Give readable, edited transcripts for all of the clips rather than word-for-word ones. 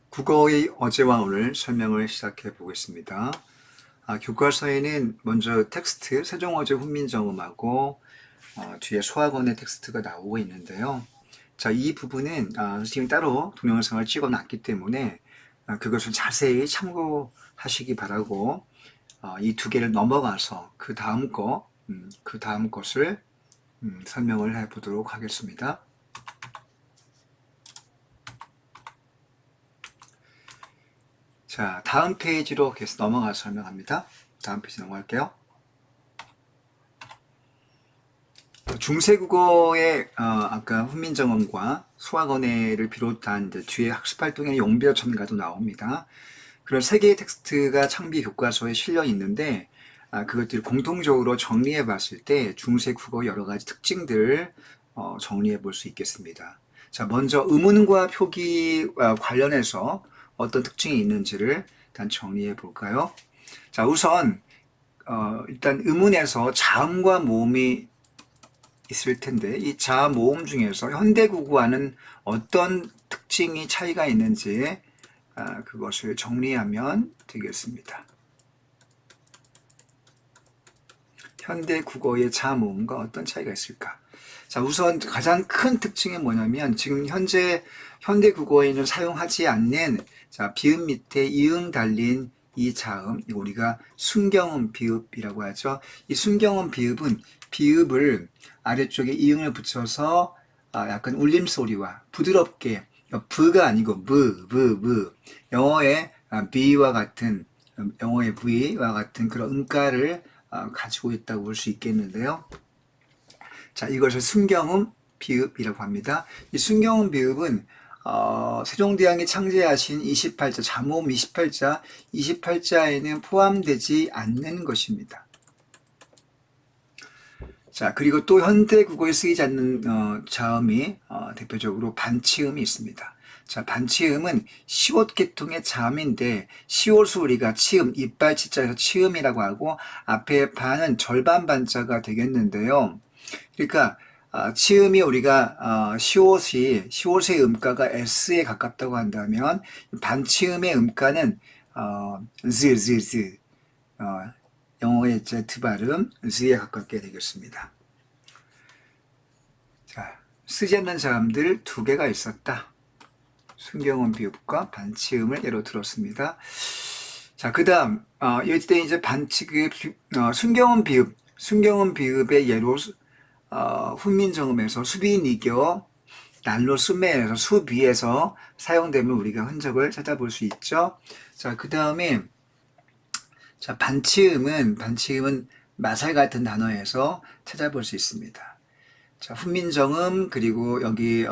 국어의 어제와 오늘 설명을 시작해 보겠습니다. 교과서에는 먼저 텍스트, 세종어제 훈민정음하고 뒤에 소학원의 텍스트가 나오고 있는데요. 자, 이 부분은 선생님이 따로 동영상을 찍어 놨기 때문에 그것을 자세히 참고하시기 바라고 이 두 개를 넘어가서 그 다음 것을 설명을 해 보도록 하겠습니다. 자, 다음 페이지로 계속 넘어가서 설명합니다. 다음 페이지 넘어갈게요. 중세국어의 아까 훈민정음과 수학원해를 비롯한 이제 뒤에 학습활동의 용비어 첨가도 나옵니다. 그런 세 개의 텍스트가 창비 교과서에 실려 있는데 그것들을 공통적으로 정리해 봤을 때 중세국어 여러 가지 특징들을 정리해 볼 수 있겠습니다. 자, 먼저 음운과 표기와 관련해서 어떤 특징이 있는지를 일단 정리해 볼까요? 자, 우선 일단 음운에서 자음과 모음이 있을 텐데 이 자음 모음 중에서 현대국어와는 어떤 특징이 차이가 있는지 그것을 정리하면 되겠습니다. 현대국어의 자모음과 어떤 차이가 있을까? 자, 우선 가장 큰 특징이 뭐냐면 지금 현재 현대국어에는 사용하지 않는 비읍 밑에 이응 달린 이 자음, 우리가 순경음 비읍이라고 하죠. 이 순경음 비읍은 비읍을 아래쪽에 이응을 붙여서 약간 울림소리와 부드럽게 브가 아니고 브 영어의 B와 같은 영어의 V와 같은 그런 음가를 가지고 있다고 볼 수 있겠는데요. 자, 이것을 순경음 비읍이라고 합니다. 이 순경음 비읍은 세종대왕이 창제하신 28자, 자모음 28자에는 포함되지 않는 것입니다. 자, 그리고 또 현대국어에 쓰이지 않는 자음이 대표적으로 반치음이 있습니다. 자, 반치음은 시옷 계통의 자음인데 시옷을 우리가 치음, 이빨 치자에서 치음이라고 하고 앞에 반은 절반 반자가 되겠는데요. 그러니까 치음이 우리가 시옷의 음가가 S에 가깝다고 한다면 반치음의 음가는 즈 영어의 Z 발음 Z에 가깝게 되겠습니다. 자, 쓰지 않는 자음들 두 개가 있었다. 순경음 비읍과 반치음을 예로 들었습니다. 자, 그 다음, 이때 이제 순경음 비읍의 예로, 훈민정음에서 수비니겨, 난로 수매에서 수비에서 사용되면 우리가 흔적을 찾아볼 수 있죠. 자, 그 다음에, 반치음은 마살 같은 단어에서 찾아볼 수 있습니다. 자, 훈민정음, 그리고 여기,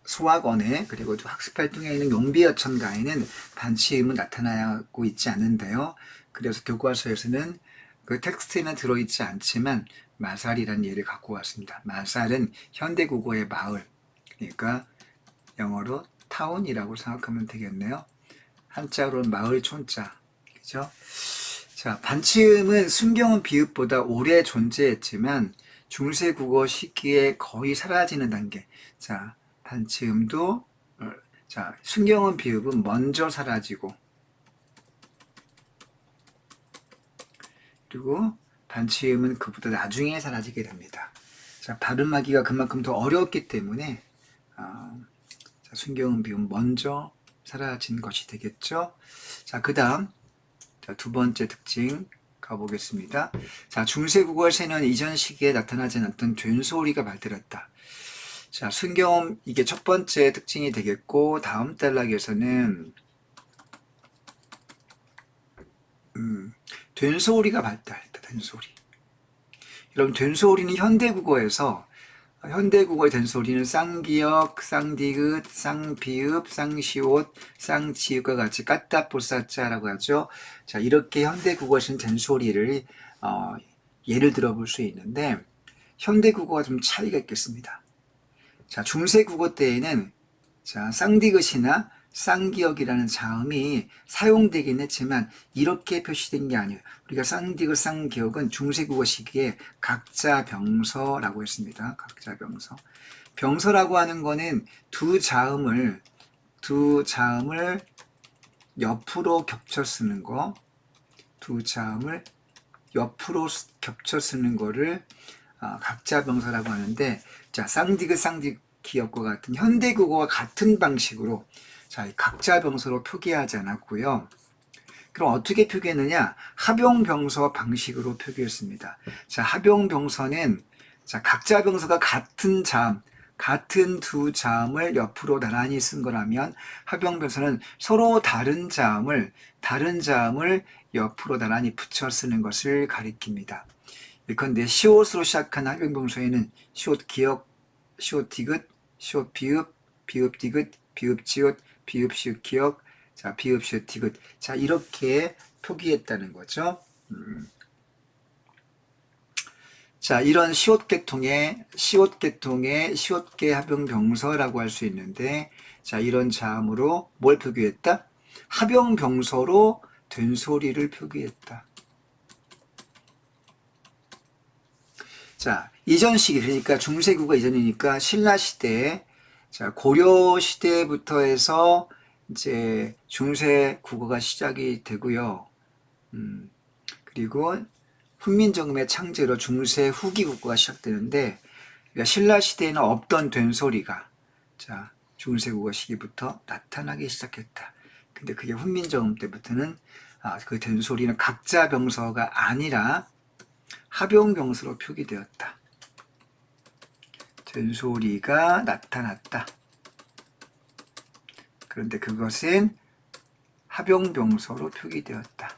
수학원에, 그리고 또 학습활동에 있는 용비어천가에는 반치음은 나타나고 있지 않은데요. 그래서 교과서에서는 그 텍스트에는 들어있지 않지만 마살이라는 예를 갖고 왔습니다. 마살은 현대국어의 마을, 그러니까 영어로 타운이라고 생각하면 되겠네요. 한자로는 마을 촌자, 그죠? 자, 반치음은 순경음 비읍보다 오래 존재했지만 중세 국어 시기에 거의 사라지는 단계. 자, 반치음도 순경음 비읍은 먼저 사라지고 그리고 반치음은 그보다 나중에 사라지게 됩니다. 자, 발음하기가 그만큼 더 어려웠기 때문에 순경음 비읍은 먼저 사라진 것이 되겠죠. 자, 그 다음 두 번째 특징 가보겠습니다. 자, 중세국어에서는 이전 시기에 나타나지 않았던 된소리가 발달했다. 자, 순경음 이게 첫 번째 특징이 되겠고 다음 단락에서는 된소리가 발달했다. 된소리. 여러분, 된소리는 현대국어의 된소리는 쌍기역, 쌍디귿, 쌍비읍, 쌍시옷, 쌍지읒과 같이 까따보사자라고 하죠. 자, 이렇게 현대국어에서는 된소리를 예를 들어볼 수 있는데 현대국어가 좀 차이가 있겠습니다. 자, 중세국어 때에는 쌍디귿이나 쌍기역이라는 자음이 사용되긴 했지만 이렇게 표시된 게 아니에요. 우리가 쌍디귿, 쌍기역은 중세국어 시기에 각자병서라고 했습니다. 각자병서. 병서라고 하는 거는 두 자음을 두 자음을 옆으로 겹쳐 쓰는 거, 두 자음을 옆으로 겹쳐 쓰는 거를 각자병서라고 하는데, 자, 쌍디귿 쌍디귿 기역과 같은 현대국어와 같은 방식으로 자, 각자병서로 표기하지 않았고요. 그럼 어떻게 표기했느냐? 합용병서 방식으로 표기했습니다. 자, 합용병서는 자, 각자병서가 같은 자음, 같은 두 자음을 옆으로 나란히 쓴 거라면 합용병서는 서로 다른 자음을 옆으로 나란히 붙여 쓰는 것을 가리킵니다. 예컨대 시옷으로 시작한 합용병서에는 시옷 기역, 시옷 디귿, 시옷 비읍, 비읍 디귿, 비읍 지읒, 비읍 시읒 기역, 자, 비읍 시읒 디귿. 자, 이렇게 표기했다는 거죠. 자, 이런 시옷계통의 시옷계 합용병서라고 할 수 있는데, 자, 이런 자음으로 뭘 표기했다? 합용병서로 된소리를 표기했다. 자, 이전 시기, 그러니까 중세국어 이전이니까 신라시대, 자, 고려시대부터 해서 이제 중세국어가 시작이 되고요. 그리고 훈민정음의 창제로 중세 후기 국어가 시작되는데, 그러니까 신라시대에는 없던 된소리가, 자, 중세국어 시기부터 나타나기 시작했다. 근데 그게 훈민정음 때부터는 그 된소리는 각자병서가 아니라 합용병서로 표기되었다. 된소리가 나타났다. 그런데 그것은 합용병서로 표기되었다.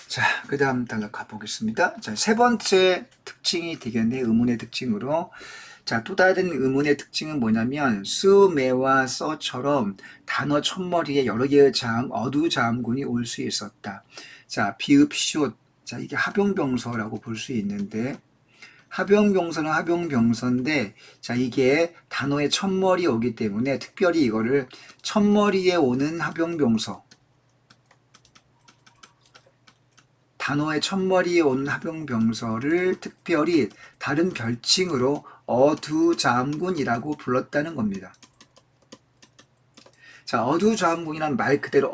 자, 그 다음 단락 가보겠습니다. 자, 세 번째 특징이 되겠네. 의문의 특징으로. 자, 또 다른 의문의 특징은 뭐냐면 수, 매와 써처럼 단어 첫머리에 여러 개의 자음, 어두자음군이 올 수 있었다. 자, 비읍, 시옷. 자, 이게 합용병서라고 볼 수 있는데, 합용병서는 합용병서인데, 자, 이게 단어의 첫머리에 오기 때문에 특별히 이거를 첫머리에 오는 합용병서, 단어의 첫머리에 오는 합용병서를 특별히 다른 별칭으로 어두자음군이라고 불렀다는 겁니다. 자, 어두자음군이란 말 그대로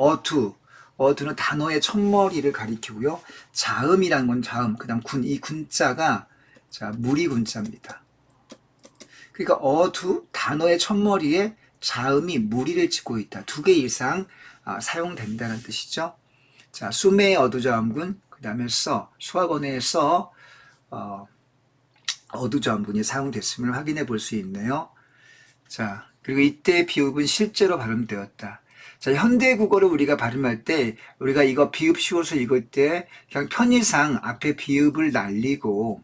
어두는 단어의 첫머리를 가리키고요. 자음이라는 건 자음, 그 다음 이 군자가 자, 무리군자입니다. 그러니까 단어의 첫머리에 자음이 무리를 짓고 있다. 2개 이상 사용된다는 뜻이죠. 자, 수매의 어두자음군, 그 다음에 수학원의 어두자음군이 사용됐음을 확인해 볼 수 있네요. 자, 그리고 이때 비읍은 실제로 발음되었다. 자, 현대 국어를 우리가 발음할 때, 우리가 이거 비읍 시옷을 읽을 때, 그냥 편의상 앞에 비읍을 날리고,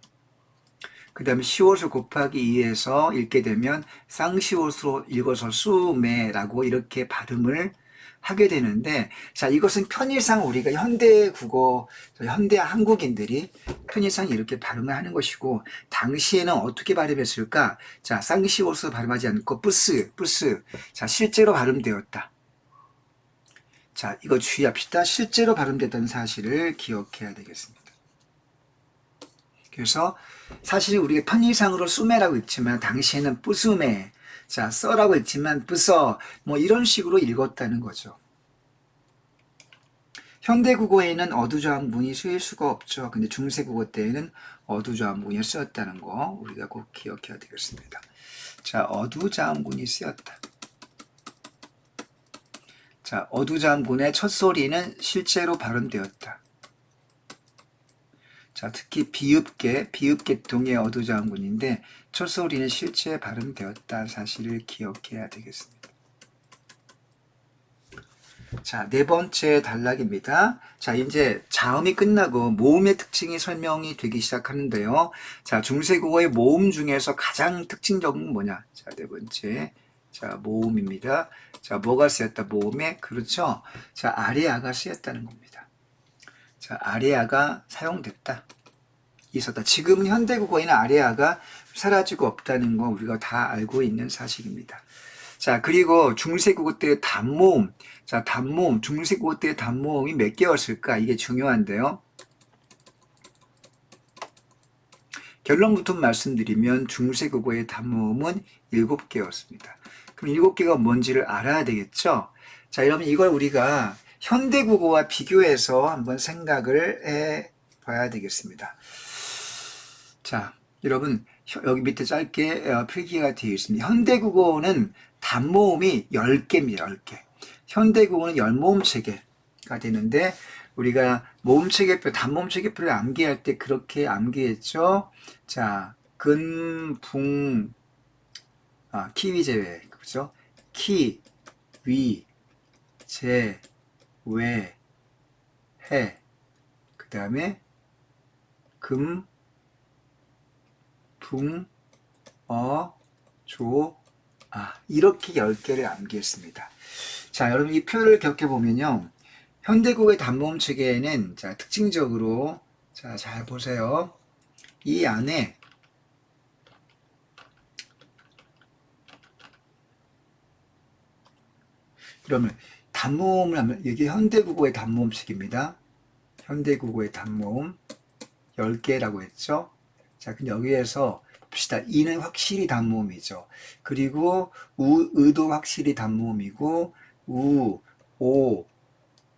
그 다음에 시옷을 곱하기 2해서 읽게 되면 쌍시옷으로 읽어서 수매라고 이렇게 발음을 하게 되는데, 자, 이것은 편의상 우리가 현대 국어, 현대 한국인들이 편의상 이렇게 발음을 하는 것이고, 당시에는 어떻게 발음했을까? 자, 쌍시옷으로 발음하지 않고 뿌스. 자, 실제로 발음되었다. 자, 이거 주의합시다. 실제로 발음됐다는 사실을 기억해야 되겠습니다. 그래서 사실 우리가 편의상으로 수매라고 읽지만 당시에는 뿌수매, 자, 써라고 읽지만 뿌서, 뭐 이런 식으로 읽었다는 거죠. 현대국어에는 어두자음군이 쓰일 수가 없죠. 근데 중세국어 때에는 어두자음군이 쓰였다는 거 우리가 꼭 기억해야 되겠습니다. 자, 어두자음군이 쓰였다. 자, 어두자음군의 첫 소리는 실제로 발음되었다. 자, 특히 비읍계통의 어두자음군인데 첫 소리는 실제 발음되었다 사실을 기억해야 되겠습니다. 자, 네 번째 단락입니다. 자, 이제 자음이 끝나고 모음의 특징이 설명이 되기 시작하는데요. 자, 중세국어의 모음 중에서 가장 특징적인 건 뭐냐? 자, 네 번째. 자, 모음입니다. 자, 뭐가 쓰였다? 모음에? 그렇죠. 자, 아래아가 쓰였다는 겁니다. 자, 아래아가 사용됐다. 있었다. 지금 현대국어에는 아래아가 사라지고 없다는 거 우리가 다 알고 있는 사실입니다. 자, 그리고 중세국어 때의 단모음. 자, 단모음. 중세국어 때의 단모음이 몇 개였을까? 이게 중요한데요. 결론부터 말씀드리면 중세국어의 단모음은 7개였습니다. 그럼 7개가 뭔지를 알아야 되겠죠? 자, 여러분 이걸 우리가 현대국어와 비교해서 한번 생각을 해 봐야 되겠습니다. 자, 여러분 여기 밑에 짧게 필기가 되어 있습니다. 현대국어는 단모음이 10개입니다. 10개. 현대국어는 열모음 체계가 되는데 우리가 모음 체계표, 단모음 체계표를 암기할 때 그렇게 암기했죠. 자, 근, 붕, 키위 제외, 그죠? 키, 위, 제, 왜, 해. 그 다음에 금, 붕, 조, 이렇게 10개를 암기했습니다. 자, 여러분 이 표를 겪어보면요. 현대국의 단모음 체계에는 자, 특징적으로 자, 잘 보세요. 이 안에 그러면 단모음을 하면 이게 현대국어의 단모음 체계입니다. 현대국어의 단모음 10개라고 했죠. 자, 근데 여기에서 봅시다. 이는 확실히 단모음이죠. 그리고 의도 확실히 단모음이고 우,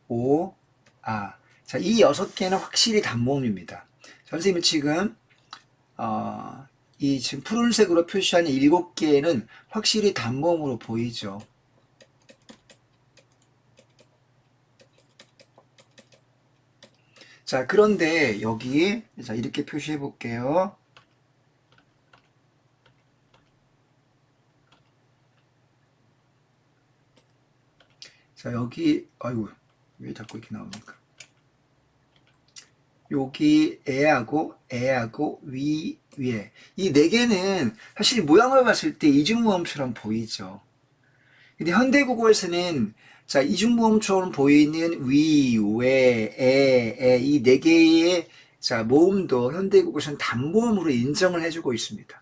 오, 자, 이 6개는 확실히 단모음입니다. 선생님은 지금 이 지금 푸른색으로 표시한 7개는 확실히 단모음으로 보이죠. 자, 그런데 여기 자, 이렇게 표시해 볼게요. 자, 여기 아이고 왜 자꾸 이렇게 나옵니까? 여기 애하고 위에 이 4개는 사실 모양을 봤을 때 이중모음처럼 보이죠. 근데 현대국어에서는 자, 이중모음처럼 보이는 위, 왜, 이 4개의 자, 모음도 현대국어에서는 단모음으로 인정을 해주고 있습니다.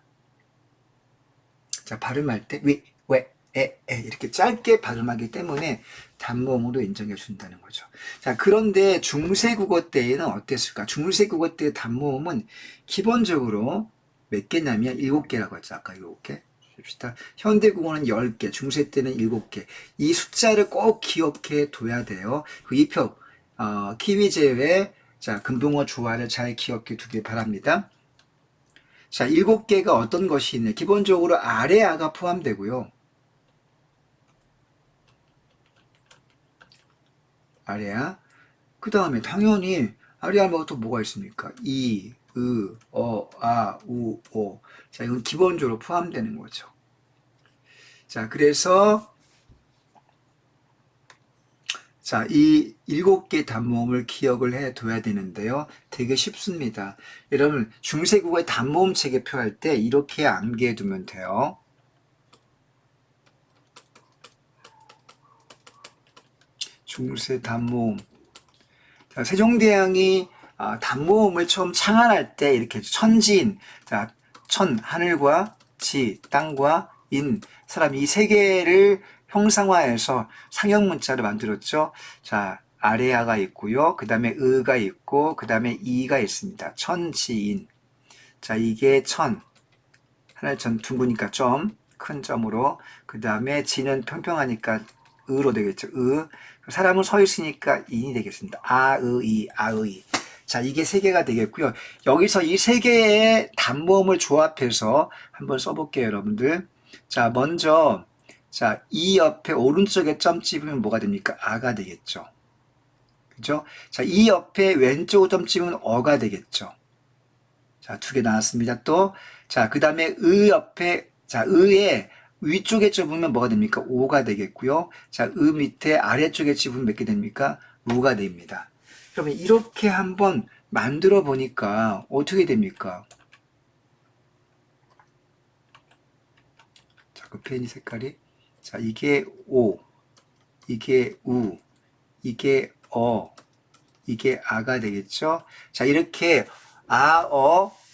자, 발음할 때 위, 왜, 이렇게 짧게 발음하기 때문에 단모음으로 인정해 준다는 거죠. 자, 그런데 중세국어 때에는 어땠을까? 중세국어 때 단모음은 기본적으로 몇 개냐면 7개라고 했죠. 아까 7개. 봅시다. 현대국어는 10개, 중세 때는 7개. 이 숫자를 꼭 기억해 둬야 돼요. 그 이 표, 키위 제외, 자, 금붕어 조화를 잘 기억해 두길 바랍니다. 자, 7개가 어떤 것이 있냐. 기본적으로 아래아가 포함되고요. 아래아. 그 다음에 당연히 아래아 말고 또 뭐가 있습니까? 이, 우, 오. 자, 이건 기본적으로 포함되는 거죠. 자, 그래서 자, 이 7개 단모음을 기억을 해 둬야 되는데요. 되게 쉽습니다. 여러분, 중세국어의 단모음 체계 표할 때 이렇게 암기해 두면 돼요. 중세 단모음. 자, 세종대왕이 단모음을 처음 창안할 때 이렇게 천지인, 자, 하늘과 지, 땅과 인, 사람 이 세 개를 형상화해서 상형 문자를 만들었죠. 자, 아래아가 있고요. 그 다음에 의가 있고, 그 다음에 이가 있습니다. 천지인. 자, 이게 하늘 둥그니까 큰 점으로. 그 다음에 지는 평평하니까 의로 되겠죠. 사람은 서 있으니까 인이 되겠습니다. 아의. 자, 이게 3개가 되겠고요. 여기서 이 3개의 단모음을 조합해서 한번 써볼게요, 여러분들. 자, 먼저 자, 이 옆에 오른쪽에 점 찍으면 뭐가 됩니까? 아가 되겠죠. 그죠? 자, 이 옆에 왼쪽 점 찍으면 어가 되겠죠. 자, 2개 나왔습니다. 또, 자, 그 다음에 옆에, 자, 의에 위쪽에 접으면 뭐가 됩니까? 오가 되겠고요. 자, 밑에 아래쪽에 집으면 몇 개 됩니까? 우가 됩니다. 그러면 이렇게 한번 만들어 보니까 어떻게 됩니까? 자, 그 페니 색깔이. 자, 이게 오, 이게 우, 이게 이게 아가 되겠죠? 자, 이렇게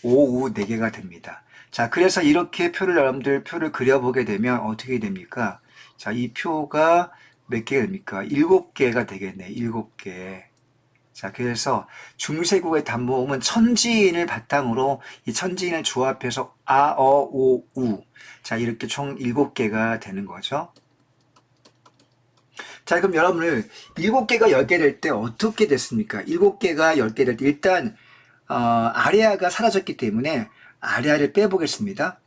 오, 우 4개가 됩니다. 자, 그래서 이렇게 여러분들 표를 그려보게 되면 어떻게 됩니까? 자, 이 표가 몇 개가 됩니까? 7개가 되겠네, 7개. 자, 그래서 중세국어의 단모음은 천지인을 바탕으로 이 천지인을 조합해서 아, 어, 오, 우. 자, 이렇게 총 7개가 되는 거죠. 자, 그럼 여러분들 7개가 10개 될 때 어떻게 됐습니까? 7개가 10개 될 때 일단 아레아가 사라졌기 때문에 아레아를 빼보겠습니다.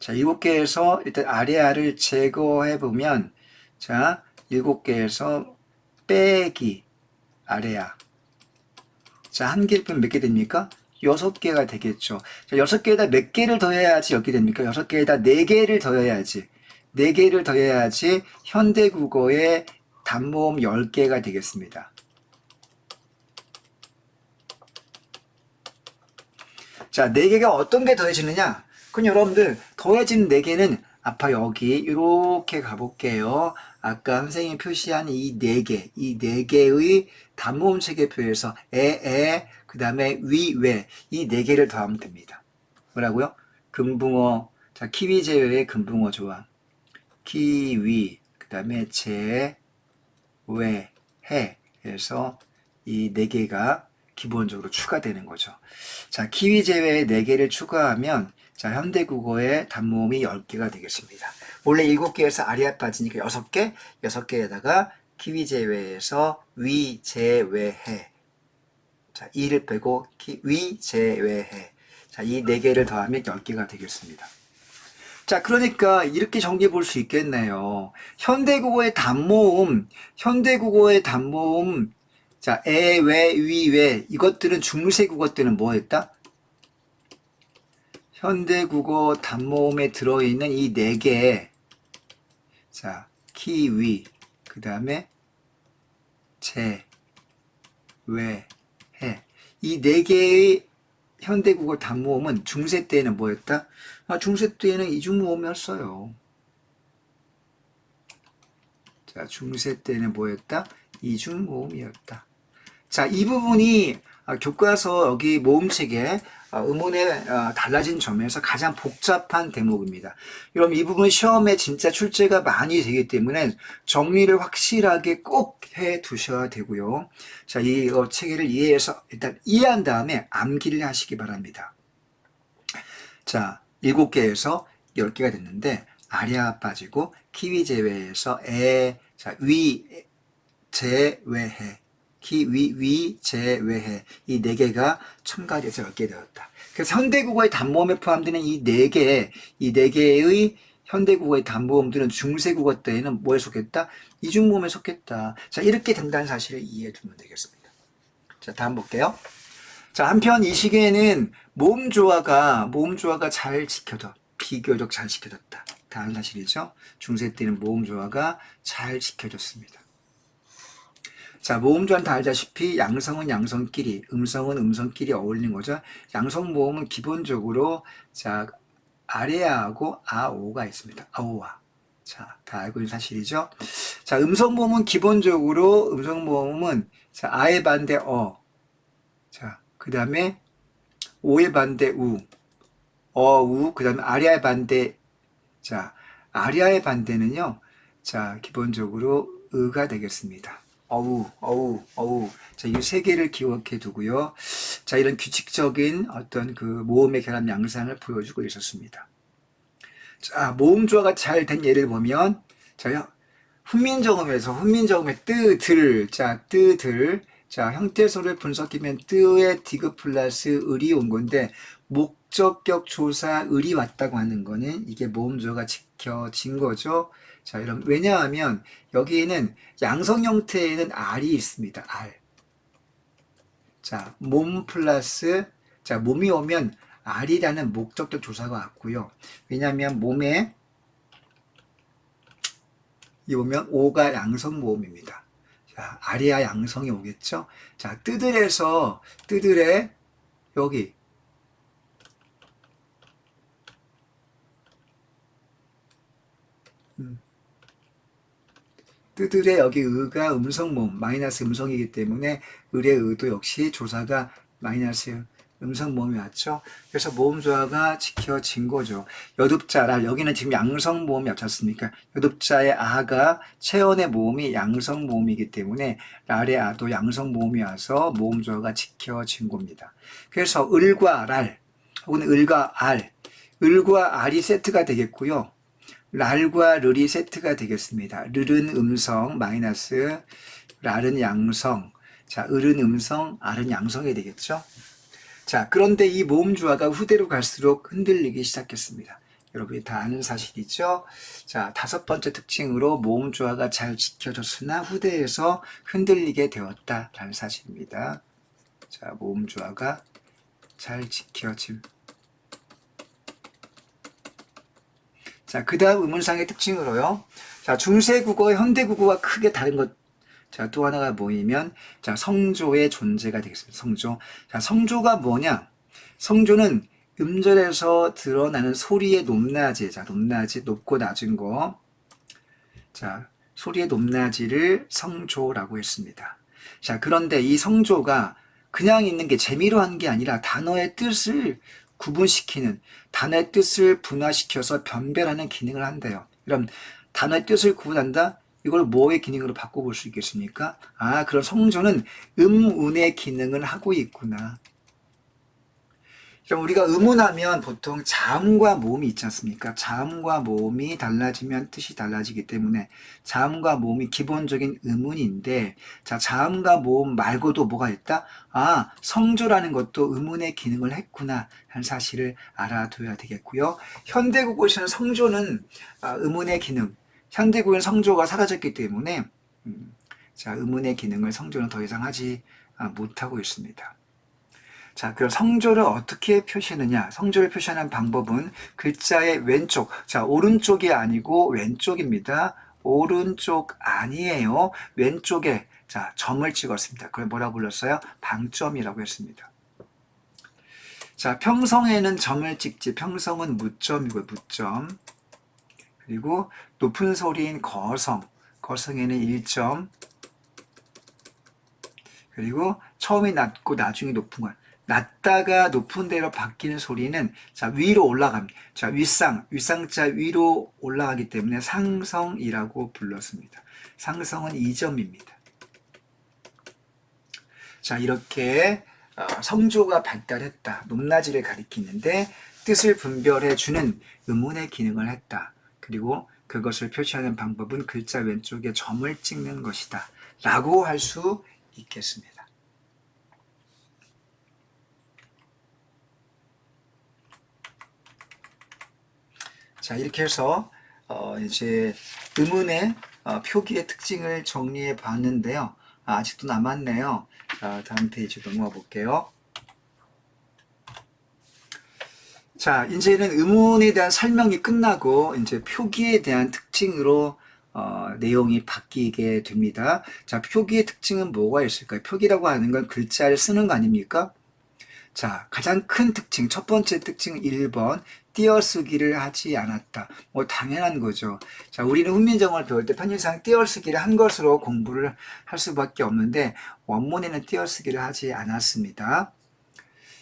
자, 7개에서 일단 아레아를 제거해 보면 자, 7개에서 빼기 아레아. 자, 한 개를 빼면 몇 개 됩니까? 6개가 되겠죠. 자, 6개에다 몇 개를 더해야지 몇 개 됩니까? 6개에다 4개를 더해야지. 4개를 더해야지 현대국어의 단모음 10개가 되겠습니다. 자, 4개가 어떤 게 더해지느냐? 그럼 여러분들 더해진 4개는 아빠 여기 이렇게 가볼게요. 아까 선생님이 표시한 이 4개, 이 4개의 단모음 체계표에서 그 다음에 왜, 이 4개를 더하면 됩니다. 뭐라고요? 금붕어, 자, 키위 제외의 금붕어 조항. 키위, 그 다음에 제, 왜, 해에서 이 4개가 기본적으로 추가되는 거죠. 자, 키위 제외의 4개를 추가하면 자, 현대국어의 단모음이 10개가 되겠습니다. 원래 7개에서 아리아 빠지니까 6개, 6개에다가 키위 제외에서 위, 제, 왜, 해. 자, 이를 빼고 위, 제, 왜, 해. 자, 이 4개를 더하면 10개가 되겠습니다. 자, 그러니까 이렇게 정리해 볼 수 있겠네요. 현대국어의 단모음, 자, 왜, 위, 왜, 이것들은 중세국어 때는 뭐 했다? 현대국어 단모음에 들어있는 이 4개, 자, 키, 위, 그 다음에 제, 왜, 해. 이 4개의 현대국어 단모음은 중세 때에는 뭐였다? 중세 때에는 이중모음이었어요. 자, 중세 때는 뭐였다? 이중모음이었다. 자, 이 부분이 교과서 여기 모음책에 음원에 달라진 점에서 가장 복잡한 대목입니다. 여러분 이 부분 시험에 진짜 출제가 많이 되기 때문에 정리를 확실하게 꼭 해 두셔야 되고요. 자, 이 체계를 이해해서 일단 이해한 다음에 암기를 하시기 바랍니다. 자, 7개에서 10개가 됐는데 아리아 빠지고 키위 제외해서 자, 위, 제, 왜, 해. 키, 위, 제, 왜, 해. 이 4개가 첨가돼서 10개 되었다. 그래서 현대국어의 단모음에 포함되는 이 4개의 현대국어의 단모음들은 중세국어 때에는 뭐에 속했다? 이중모음에 속했다. 자, 이렇게 된다는 사실을 이해해 두면 되겠습니다. 자, 다음 볼게요. 자, 한편 이 시기에는 모음 조화가 잘 지켜져, 비교적 잘 지켜졌다. 다른 사실이죠. 중세 때는 모음 조화가 잘 지켜졌습니다. 자, 모음조화는 다 알다시피 양성은 양성끼리, 음성은 음성끼리 어울리는 거죠. 양성 모음은 기본적으로 자, 아레아하고 아오가 있습니다. 아오와. 자, 다 알고 있는 사실이죠. 자, 음성 모음은 기본적으로 자, 아의 반대 어. 자, 그다음에 오의 반대 우. 우, 그다음에 아리아의 반대 자, 아리아의 반대는요. 자, 기본적으로 의가 되겠습니다. 어우. 자, 이 3개를 기억해 두고요. 자, 이런 규칙적인 어떤 그 모음의 결합 양상을 보여주고 있었습니다. 자, 모음 조화가 잘 된 예를 보면, 자, 훈민정음의 뜨들. 자, 형태소를 분석하면 뜨의 디귿 플러스 을이 온 건데, 목적격 조사 을이 왔다고 하는 거는 이게 모음 조화가 지켜진 거죠. 자, 이런, 왜냐하면 여기에는 양성 형태에는 R이 있습니다. R. 자, 몸 플러스, 자, 몸이 오면 R이라는 목적격 조사가 왔고요. 왜냐하면 몸에, 이 보면 O가 양성 모음입니다. 자, R이야 양성이 오겠죠? 자, 뜨들에, 여기, 뜨들의 여기 의가 음성 모음, 마이너스 음성이기 때문에 을의 의도 역시 조사가 마이너스 음성 모음이 왔죠. 그래서 모음 조화가 지켜진 거죠. 여듭자랄, 여기는 지금 양성 모음이 왔지 않습니까? 여듭자의 아가 체언의 모음이 양성 모음이기 때문에 랄의 아도 양성 모음이 와서 모음 조화가 지켜진 겁니다. 그래서 을과 랄 혹은 을과 알, 을과 알이 세트가 되겠고요. 랄과 르이 세트가 되겠습니다. 르는 음성 마이너스 랄은 양성. 자, 을은 음성, 알은 양성이 되겠죠. 자, 그런데 이 모음 조화가 후대로 갈수록 흔들리기 시작했습니다. 여러분이 다 아는 사실이죠. 자, 5번째 특징으로 모음 조화가 잘 지켜졌으나 후대에서 흔들리게 되었다라는 사실입니다. 자, 모음 조화가 잘 지켜짐. 자, 그 다음 의문상의 특징으로요. 자, 중세 국어, 현대 국어와 크게 다른 것. 자, 또 하나가 뭐냐면, 자, 성조의 존재가 되겠습니다. 성조. 자, 성조가 뭐냐? 성조는 음절에서 드러나는 소리의 높낮이. 자, 높낮이, 높고 낮은 거. 자, 소리의 높낮이를 성조라고 했습니다. 자, 그런데 이 성조가 그냥 있는 게 재미로 한 게 아니라 단어의 뜻을 구분시키는, 단어의 뜻을 분화시켜서 변별하는 기능을 한대요. 그럼 단어의 뜻을 구분한다? 이걸 뭐의 기능으로 바꿔볼 수 있겠습니까? 아, 그럼 성조는 음운의 기능을 하고 있구나. 그럼 우리가 의문하면 보통 자음과 모음이 있지 않습니까? 자음과 모음이 달라지면 뜻이 달라지기 때문에 자음과 모음이 기본적인 의문인데, 자, 자음과 모음 말고도 뭐가 있다? 아, 성조라는 것도 의문의 기능을 했구나 하는 사실을 알아둬야 되겠고요. 현대국어에서는 성조는 의문의 기능, 현대국어는 성조가 사라졌기 때문에 자, 의문의 기능을 성조는 더 이상 하지 못하고 있습니다. 자, 그럼 성조를 어떻게 표시하느냐? 성조를 표시하는 방법은 글자의 왼쪽, 자, 오른쪽이 아니고 왼쪽입니다. 오른쪽 아니에요. 왼쪽에, 자, 점을 찍었습니다. 그걸 뭐라고 불렀어요? 방점이라고 했습니다. 자, 평성에는 점을 찍지, 평성은 무점이고요, 무점. 그리고 높은 소리인 거성, 거성에는 1점. 그리고 처음이 낮고 나중에 높은 거. 낮다가 높은 데로 바뀌는 소리는 자, 위로 올라갑니다. 자, 윗상자 위로 올라가기 때문에 상성이라고 불렀습니다. 상성은 2점입니다. 자, 이렇게 성조가 발달했다. 높낮이를 가리키는데 뜻을 분별해주는 의문의 기능을 했다. 그리고 그것을 표시하는 방법은 글자 왼쪽에 점을 찍는 것이다. 라고 할 수 있겠습니다. 자, 이렇게 해서 이제 의문의 표기의 특징을 정리해 봤는데요. 아직도 남았네요. 자, 다음 페이지 넘어가 볼게요. 자, 이제는 의문에 대한 설명이 끝나고 이제 표기에 대한 특징으로 내용이 바뀌게 됩니다. 자, 표기의 특징은 뭐가 있을까요? 표기라고 하는 건 글자를 쓰는 거 아닙니까? 자, 가장 큰 특징, 첫 번째 특징 1번, 띄어쓰기를 하지 않았다. 뭐 당연한 거죠. 자, 우리는 훈민정음을 배울 때 편의상 띄어쓰기를 한 것으로 공부를 할 수밖에 없는데 원문에는 띄어쓰기를 하지 않았습니다.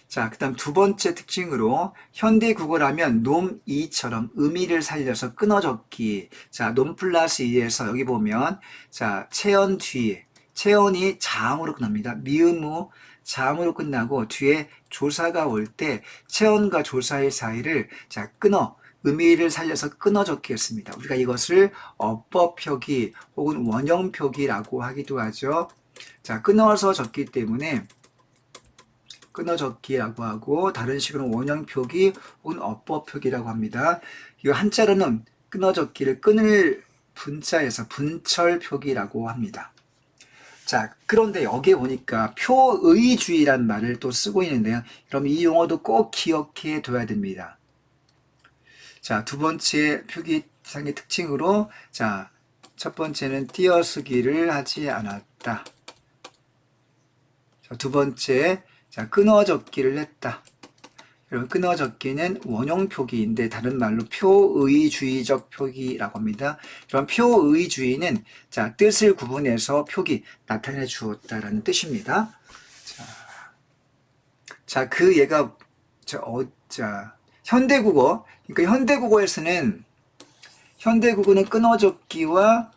자, 그 다음 두 번째 특징으로 현대 국어라면 놈, 이처럼 의미를 살려서 끊어적기. 자, 놈 플러스 이에서 여기 보면 자, 체언 뒤에 체언이 자음으로 끝납니다. 미음우 자음으로 끝나고 뒤에 조사가 올 때 체언과 조사의 사이를 자, 끊어 의미를 살려서 끊어 적기 했습니다. 우리가 이것을 어법 표기 혹은 원형 표기라고 하기도 하죠. 자, 끊어서 적기 때문에 끊어적기라고 하고 다른 식으로는 원형 표기 혹은 어법 표기라고 합니다. 이 한자로는 끊어적기를 끊을 분자에서 분철 표기라고 합니다. 자, 그런데 여기에 보니까 표의주의란 말을 또 쓰고 있는데요. 그럼 이 용어도 꼭 기억해 둬야 됩니다. 자, 두 번째 표기상의 특징으로 자, 첫 번째는 띄어쓰기를 하지 않았다. 자, 두 번째 자, 끊어적기를 했다. 그럼 끊어적기는 원형 표기인데 다른 말로 표의주의적 표기라고 합니다. 그럼 표의주의는 자, 뜻을 구분해서 표기 나타내 주었다라는 뜻입니다. 자, 자, 그 얘가 자, 현대국어. 그러니까 현대국어는 끊어적기와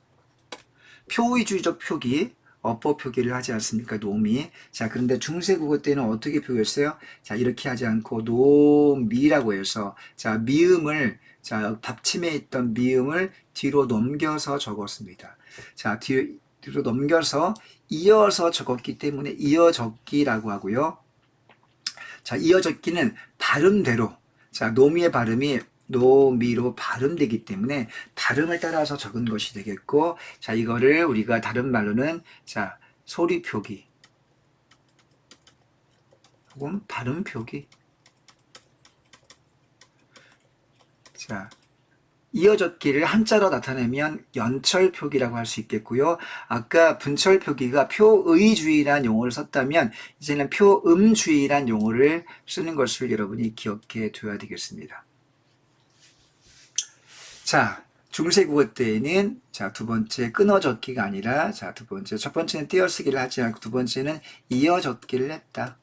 표의주의적 표기, 어법 표기를 하지 않습니까? 놈이. 자, 그런데 중세국어 때는 어떻게 표기했어요? 자, 이렇게 하지 않고 놈이라고 해서, 자, 미음을, 자, 받침에 있던 미음을 뒤로 넘겨서 적었습니다. 자, 뒤로 넘겨서 이어서 적었기 때문에 이어적기라고 하고요. 자, 이어적기는 발음대로, 자, 노미의 발음이 노미로 발음되기 때문에 발음을 따라서 적은 것이 되겠고, 자, 이거를 우리가 다른 말로는, 자, 소리 표기, 혹은 발음 표기. 자, 이어적기를 한자로 나타내면 연철 표기라고 할 수 있겠고요. 아까 분철 표기가 표의주의란 용어를 썼다면 이제는 표음주의란 용어를 쓰는 것을 여러분이 기억해 둬야 되겠습니다. 자, 중세국어 때에는 자, 두 번째 끊어적기가 아니라 자, 두 번째 첫 번째는 띄어쓰기를 하지 않고 두 번째는 이어적기를 했다.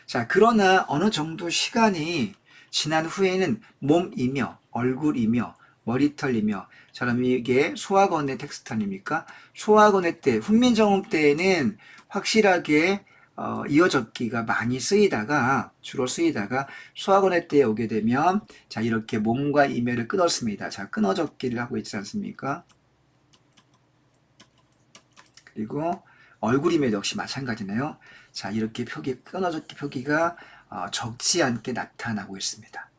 자, 그러나 어느 정도 시간이 지난 후에는 몸이며 얼굴이며 머리털이며 저럼 이게 소학원의 텍스트 아닙니까? 소학원의 때 훈민정음 때에는 확실하게 이어적기가 많이 쓰이다가 주로 쓰이다가 소학원의 때에 오게 되면 자 이렇게 몸과 이매를 끊었습니다. 자 끊어적기를 하고 있지 않습니까? 그리고 얼굴이매 역시 마찬가지네요. 자 이렇게 표기 끊어적기 표기가 적지 않게 나타나고 있습니다.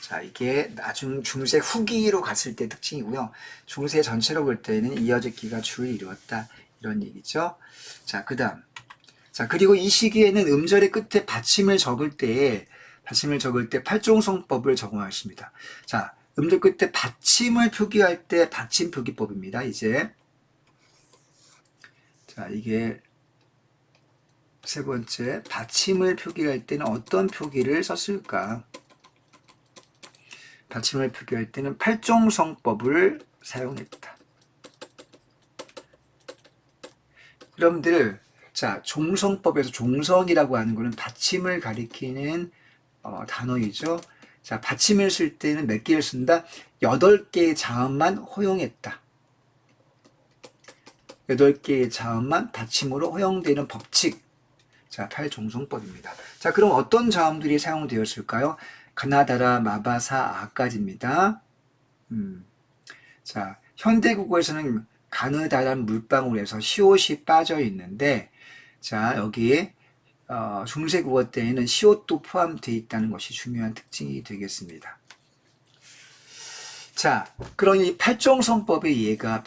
자, 이게 나중 중세 후기로 갔을 때 특징이고요. 중세 전체로 볼 때는 이어적기가 주를 이루었다. 이런 얘기죠. 자, 그 다음. 자, 그리고 이 시기에는 음절의 끝에 받침을 적을 때 팔종성법을 적용하였습니다. 자, 음절 끝에 받침을 표기할 때 받침 표기법입니다. 이제. 자, 이게 세 번째. 받침을 표기할 때는 어떤 표기를 썼을까? 받침을 표기할 때는 팔종성법을 사용했다. 여러분들, 자, 종성법에서 종성이라고 하는 것은 받침을 가리키는 단어이죠. 자, 받침을 쓸 때는 몇 개를 쓴다? 8개의 자음만 허용했다. 8개의 자음만 받침으로 허용되는 법칙. 자, 팔종성법입니다. 자, 그럼 어떤 자음들이 사용되었을까요? 가나다라, 마바사, 아까지입니다. 자, 현대국어에서는 가느다란 물방울에서 시옷이 빠져 있는데, 자, 여기에 중세국어 때에는 시옷도 포함되어 있다는 것이 중요한 특징이 되겠습니다. 자, 그러니 팔종성법의 이해가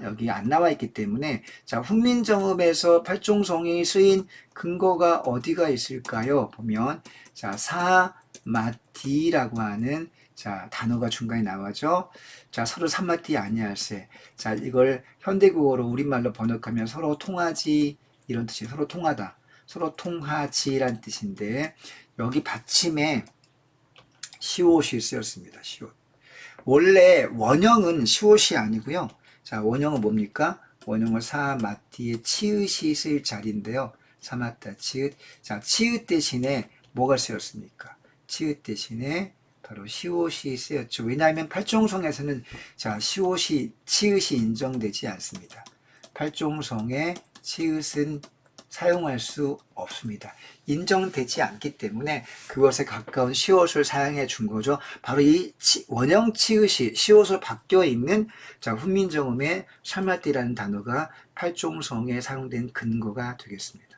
여기 안 나와 있기 때문에, 자, 훈민정음에서 팔종성이 쓰인 근거가 어디가 있을까요? 보면, 자, 사마디라고 하는, 자, 단어가 중간에 나와죠. 자, 서로 삼마디 아니할세. 자, 이걸 현대국어로 우리말로 번역하면 서로 통하지, 이런 뜻이 서로 통하다. 서로 통하지란 뜻인데, 여기 받침에 시옷이 쓰였습니다. 시옷. 원래 원형은 시옷이 아니고요. 자, 원형은 뭡니까? 원형은 사마티의 치읓이 쓰일 자리인데요. 사마타 치읓. 자, 치읓 대신에 뭐가 쓰였습니까? 치읓 대신에 바로 시옷이 쓰였죠. 왜냐하면 팔종성에서는 자, 치읓이 인정되지 않습니다. 팔종성의 치읓은 사용할 수 없습니다. 인정되지 않기 때문에 그것에 가까운 시옷을 사용해 준 거죠. 바로 이 원형 치읓이 시옷으로 바뀌어 있는 자, 훈민정음의 샬마띠라는 단어가 팔종성에 사용된 근거가 되겠습니다.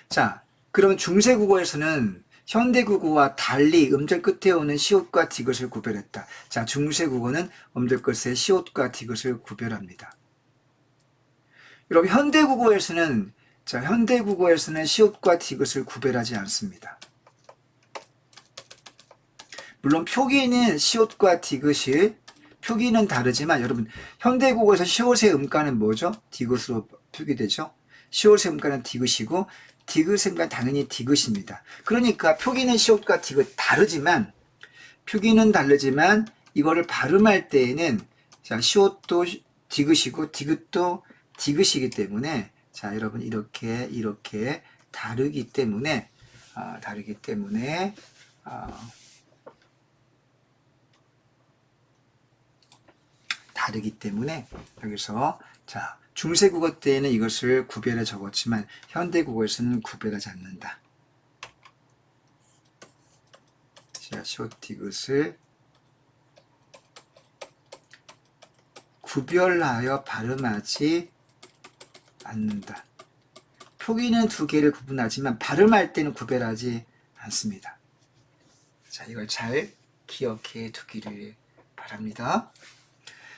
자, 그럼 중세국어에서는 현대국어와 달리 음절 끝에 오는 시옷과 디귿을 구별했다. 자, 중세국어는 음절 끝에 시옷과 디귿을 구별합니다. 여러분 현대국어에서는 시옷과 디귿을 구별하지 않습니다. 물론 표기는 시옷과 디귿이 표기는 다르지만 여러분 현대국어에서 시옷의 음가는 뭐죠? 디귿으로 표기되죠. 시옷의 음가는 디귿이고 디귿의 음가는 당연히 디귿입니다. 그러니까 표기는 시옷과 디귿 표기는 다르지만 이거를 발음할 때에는 자, 시옷도 디귿이고 디귿도 디귿이기 때문에 자 여러분 이렇게 다르기 때문에 여기서 자 중세국어 때에는 이것을 구별해 적었지만 현대국어에서는 구별하지 않는다. 자 시옷디귿을 구별하여 발음하지 않는다. 표기는 두 개를 구분하지만 발음할 때는 구별하지 않습니다. 자, 이걸 잘 기억해 두기를 바랍니다.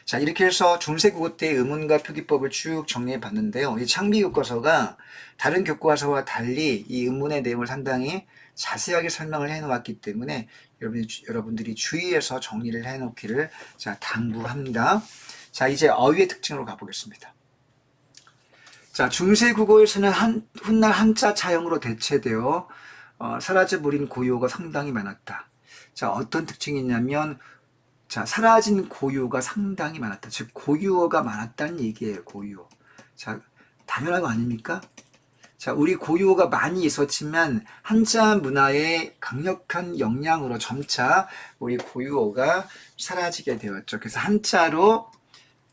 자, 이렇게 해서 중세국어 때 의문과 표기법을 쭉 정리해 봤는데요. 이 창비교과서가 다른 교과서와 달리 이 의문의 내용을 상당히 자세하게 설명을 해 놓았기 때문에 여러분들이 주의해서 정리를 해 놓기를 자, 당부합니다. 자, 이제 어휘의 특징으로 가보겠습니다. 자, 중세국어에서는 훗날 한자 차형으로 대체되어 사라져버린 고유어가 상당히 많았다. 자, 어떤 특징이 있냐면 자, 사라진 고유어가 상당히 많았다. 즉 고유어가 많았다는 얘기예요. 고유어. 자, 당연한 거 아닙니까? 자, 우리 고유어가 많이 있었지만 한자 문화의 강력한 영향으로 점차 우리 고유어가 사라지게 되었죠. 그래서 한자로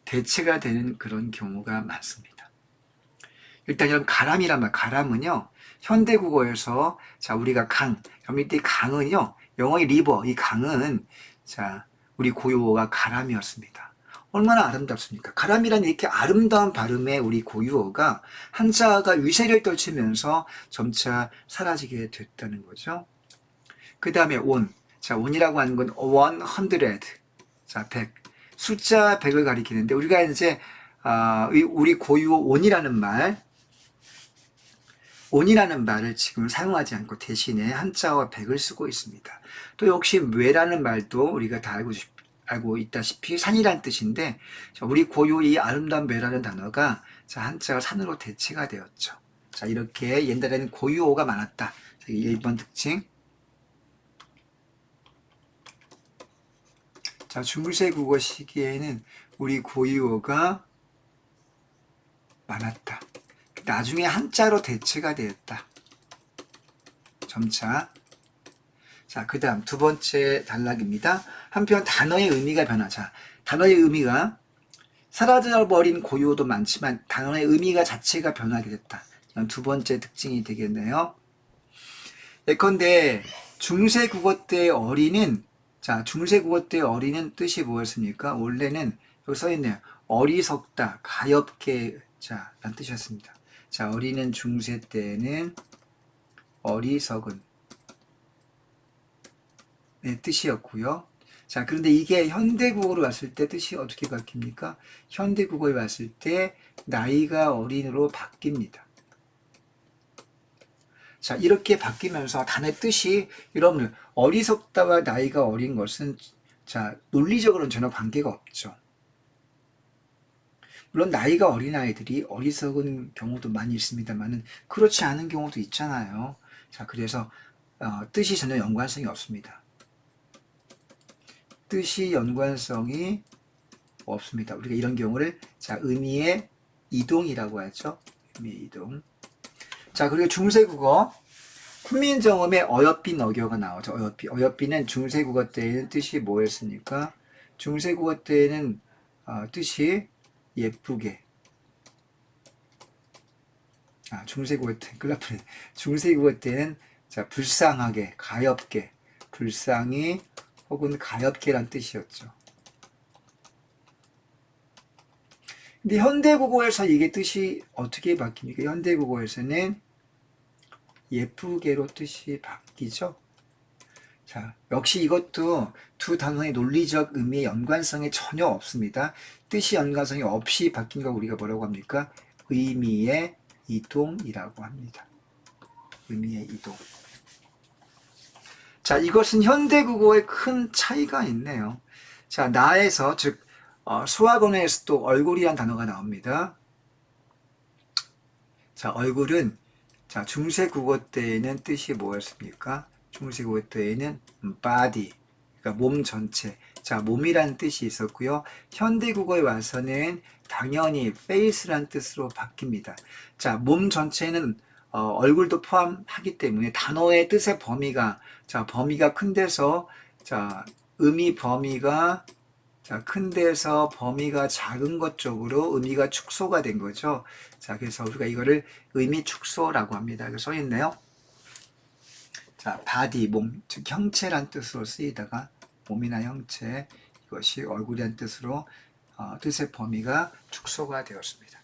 대체가 되는 그런 경우가 많습니다. 일단 여러분 가람이란 말, 가람은요 현대국어에서 자 우리가 강, 밑에 강은요 영어의 리버, 이 강은 자 우리 고유어가 가람이었습니다. 얼마나 아름답습니까? 가람이란 이렇게 아름다운 발음의 우리 고유어가 한자가 위세를 떨치면서 점차 사라지게 됐다는 거죠. 그 다음에 온, 자 온이라고 하는 건 100, 자 100, 숫자 100을 가리키는데 우리가 이제 우리 고유어 온이라는 말을 지금 사용하지 않고 대신에 한자와 100을 쓰고 있습니다. 또 역시 외라는 말도 우리가 다 알고 있다시피 산이란 뜻인데 우리 고유 이 아름다운 외라는 단어가 자 한자가 산으로 대체가 되었죠. 자 이렇게 옛날에는 고유어가 많았다. 1번 특징. 자 중세국어 시기에는 우리 고유어가 많았다. 나중에 한자로 대체가 되었다. 점차. 자, 그 다음 두 번째 단락입니다. 한편 단어의 의미가 변하자. 단어의 의미가 사라져버린 고유어도 많지만 단어의 의미가 자체가 변하게 됐다. 두 번째 특징이 되겠네요. 예컨대 중세국어 때 어린은 자, 중세국어 때 어린은 뜻이 뭐였습니까? 원래는 여기 써있네요. 어리석다, 가엾게 자, 라는 뜻이었습니다. 자, 어린은 중세 때는 어리석은 네, 뜻이었고요. 자, 그런데 이게 현대국어로 왔을 때 뜻이 어떻게 바뀝니까? 현대국어에 왔을 때 나이가 어린으로 바뀝니다. 자, 이렇게 바뀌면서 단어의 뜻이 여러분 어리석다와 나이가 어린 것은 자, 논리적으로는 전혀 관계가 없죠. 물론 나이가 어린 아이들이 어리석은 경우도 많이 있습니다만은 그렇지 않은 경우도 있잖아요. 자, 그래서 뜻이 전혀 연관성이 없습니다. 뜻이 연관성이 없습니다. 우리가 이런 경우를 자 의미의 이동이라고 하죠. 의미의 이동. 자 그리고 중세국어 훈민정음에 어여삐 어겨가 나오죠. 어여삐는 중세국어 때에는 뜻이 뭐였습니까? 중세국어 때에는 뜻이 예쁘게. 중세국어 때 클라프네. 중세국어 때는 자 불쌍하게, 가엾게, 불쌍히 혹은 가엾게란 뜻이었죠. 근데 현대국어에서 이게 뜻이 어떻게 바뀝니까? 현대국어에서는 예쁘게로 뜻이 바뀌죠. 자, 역시 이것도 두 단어의 논리적 의미의 연관성이 전혀 없습니다. 뜻이 연관성이 없이 바뀐 거 우리가 뭐라고 합니까? 의미의 이동이라고 합니다. 의미의 이동. 자, 이것은 현대국어에 큰 차이가 있네요. 자, 나에서, 즉, 수학원에서도 얼굴이란 단어가 나옵니다. 자, 얼굴은, 자, 중세국어 때에는 뜻이 뭐였습니까? 중세국어 때에는 body, 그러니까 몸 전체. 자, 몸이라는 뜻이 있었고요. 현대국어에 와서는 당연히 face란 뜻으로 바뀝니다. 자, 몸 전체는 얼굴도 포함하기 때문에 단어의 뜻의 범위가, 자, 범위가 큰 데서, 자, 의미 범위가, 자, 큰 데서 범위가 작은 것 쪽으로 의미가 축소가 된 거죠. 자, 그래서 우리가 이거를 의미 축소라고 합니다. 이거 써 있네요. 자, body, 몸, 즉 형체란 뜻으로 쓰이다가 몸이나 형체, 이것이 얼굴이란 뜻으로 뜻의 범위가 축소가 되었습니다.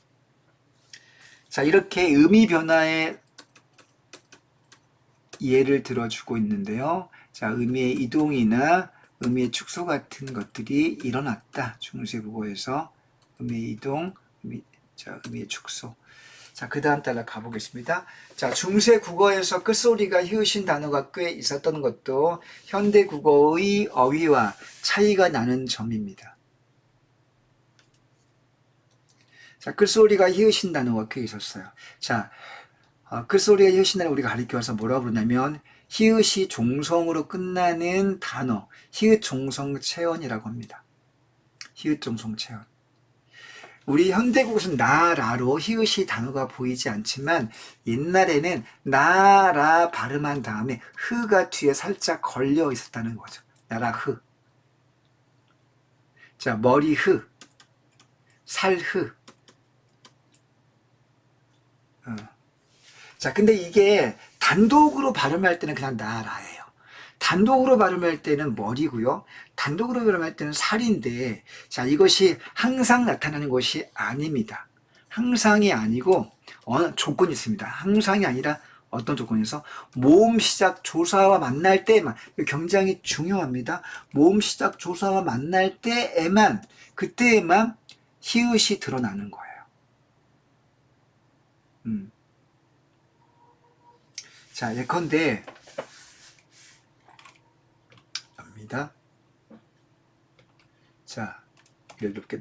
자, 이렇게 의미 변화의 예를 들어주고 있는데요. 자, 의미의 이동이나 의미의 축소 같은 것들이 일어났다. 중세국어에서 의미의 이동, 의미의 축소. 자, 그 다음 따라 가보겠습니다. 자, 중세국어에서 끝소리가 히읗인 단어가 꽤 있었던 것도 현대국어의 어휘와 차이가 나는 점입니다. 자, 끝소리가 히읗인 단어가 꽤 있었어요. 자, 끝소리가 히읗인 단어 우리가 가리켜서 뭐라고 부르냐면 히읗이 종성으로 끝나는 단어, 히읗 종성 체언이라고 합니다. 히읗 종성 체언. 우리 현대국어에서는 나라로 히읗이 단어가 보이지 않지만 옛날에는 나라 발음한 다음에 흐가 뒤에 살짝 걸려 있었다는 거죠. 나라 흐. 자, 머리 흐, 살 흐. 자, 근데 이게 단독으로 발음할 때는 그냥 나라예요. 단독으로 발음할 때는 머리고요. 단독으로 발음할 때는 살인데, 자, 이것이 항상 나타나는 것이 아닙니다. 항상이 아니고 조건이 있습니다. 항상이 아니라 어떤 조건에서 모음 시작 조사와 만날 때만, 굉장히 중요합니다. 모음 시작 조사와 만날 때에만, 그때에만 히읗이 드러나는 거예요. 자, 예컨대 갑니다. 자, 이렇게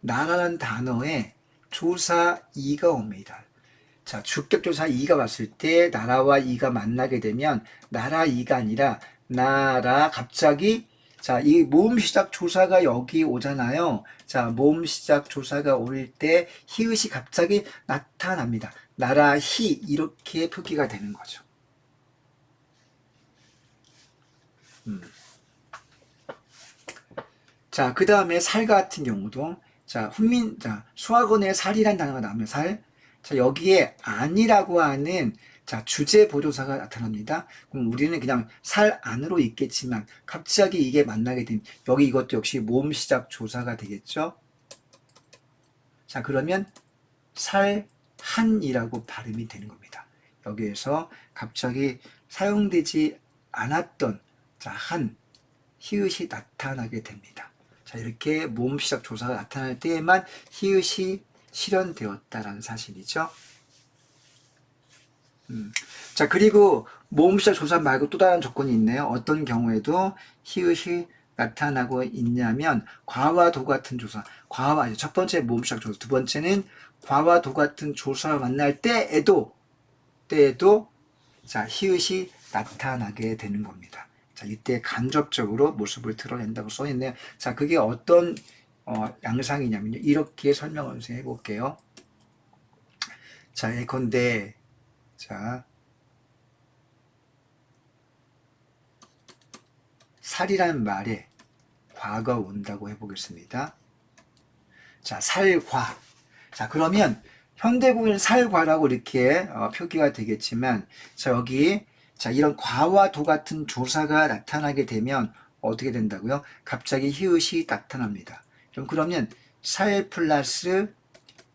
나라라는 단어에 조사 이가 옵니다. 자, 주격조사 이가 왔을 때 나라와 이가 만나게 되면 나라 이가 아니라 나라 갑자기, 자, 이 모음 시작 조사가 여기 오잖아요. 자, 모음 시작 조사가 올 때 히읗이 갑자기 나타납니다. 나라 히 이렇게 표기가 되는 거죠. 자, 그 다음에 살 같은 경우도, 자, 수학원에 살이란 단어가 나오면 살. 자, 여기에 아니라고 하는, 자, 주제 보조사가 나타납니다. 그럼 우리는 그냥 살 안으로 있겠지만, 갑자기 이게 만나게 되면, 여기 이것도 역시 모음 시작 조사가 되겠죠? 자, 그러면 살한이라고 발음이 되는 겁니다. 여기에서 갑자기 사용되지 않았던, 자, 히읗이 나타나게 됩니다. 자, 이렇게 모음 시작 조사가 나타날 때에만 히읗이 실현되었다라는 사실이죠. 자, 그리고 모음 시작 조사 말고 또 다른 조건이 있네요. 어떤 경우에도 히읗이 나타나고 있냐면 과와 도 같은 조사. 첫 번째 모음 시작 조사, 두 번째는 과와 도 같은 조사와 만날 때에도 자, 히읗이 나타나게 되는 겁니다. 자, 이때 간접적으로 모습을 드러낸다고 써있네요. 자, 그게 어떤 양상이냐면요. 이렇게 설명을 해볼게요. 자, 예컨대, 자, 살이라는 말에 과가 온다고 해보겠습니다. 자, 살과. 자, 그러면 현대국어는 살과라고 이렇게 표기가 되겠지만, 자, 여기, 자, 이런 과와 도 같은 조사가 나타나게 되면 어떻게 된다고요? 갑자기 히읗이 나타납니다. 그러면 살 플러스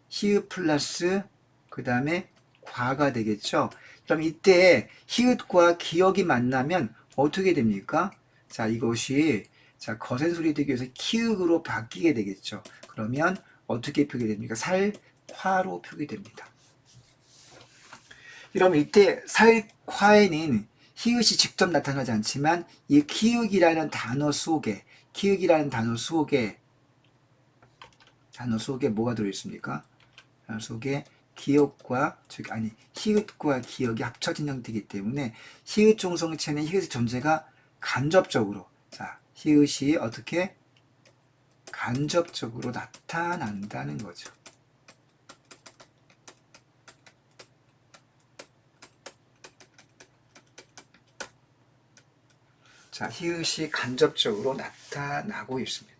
히읗 플러스 그 다음에 과가 되겠죠? 그럼 이때 히읗과 기역이 만나면 어떻게 됩니까? 자, 이것이, 자, 거센 소리 되기 위해서 키읔으로 바뀌게 되겠죠? 그러면 어떻게 표기됩니까? 살화로 표기됩니다. 그럼 이때 살화에는 히읗이 직접 나타나지 않지만 이 키읔이라는 단어 속에 뭐가 들어있습니까? 단어 속에 기역과 히읗과 기역이 합쳐진 형태이기 때문에 히읗 종성체는 히읗의 존재가 간접적으로, 자, 히읗이 어떻게 간접적으로 나타난다는 거죠. 자, 히읗이 간접적으로 나타나고 있습니다.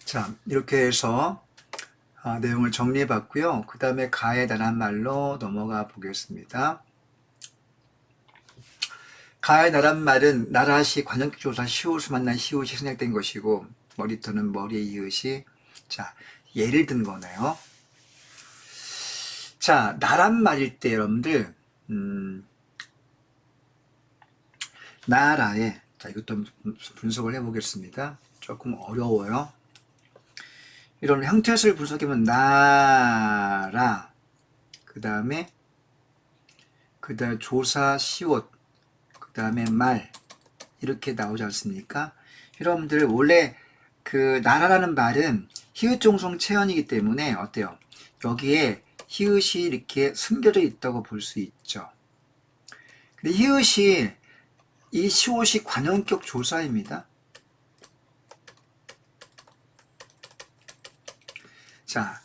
자, 이렇게 해서 내용을 정리해 봤고요. 그 다음에 가에 관한 말로 넘어가 보겠습니다. 가에 관한 말은 나라시 관형조사 시옷을 만난 시옷이 생략된 것이고 머리터는 머리의 이웃이 자 예를 든 거네요. 자, 나란 말일 때 여러분들 나라에 자 이것도 분석을 해보겠습니다. 조금 어려워요. 이런 형태수를 분석하면 나라 그 다음에 조사 시옷 그 다음에 말 이렇게 나오지 않습니까? 여러분들 원래 그 나라라는 말은 히읗 종성 체언이기 때문에 어때요? 여기에 히읗이 이렇게 숨겨져 있다고 볼 수 있죠. 근데 히읗이 이 시옷이 관형격 조사입니다. 자,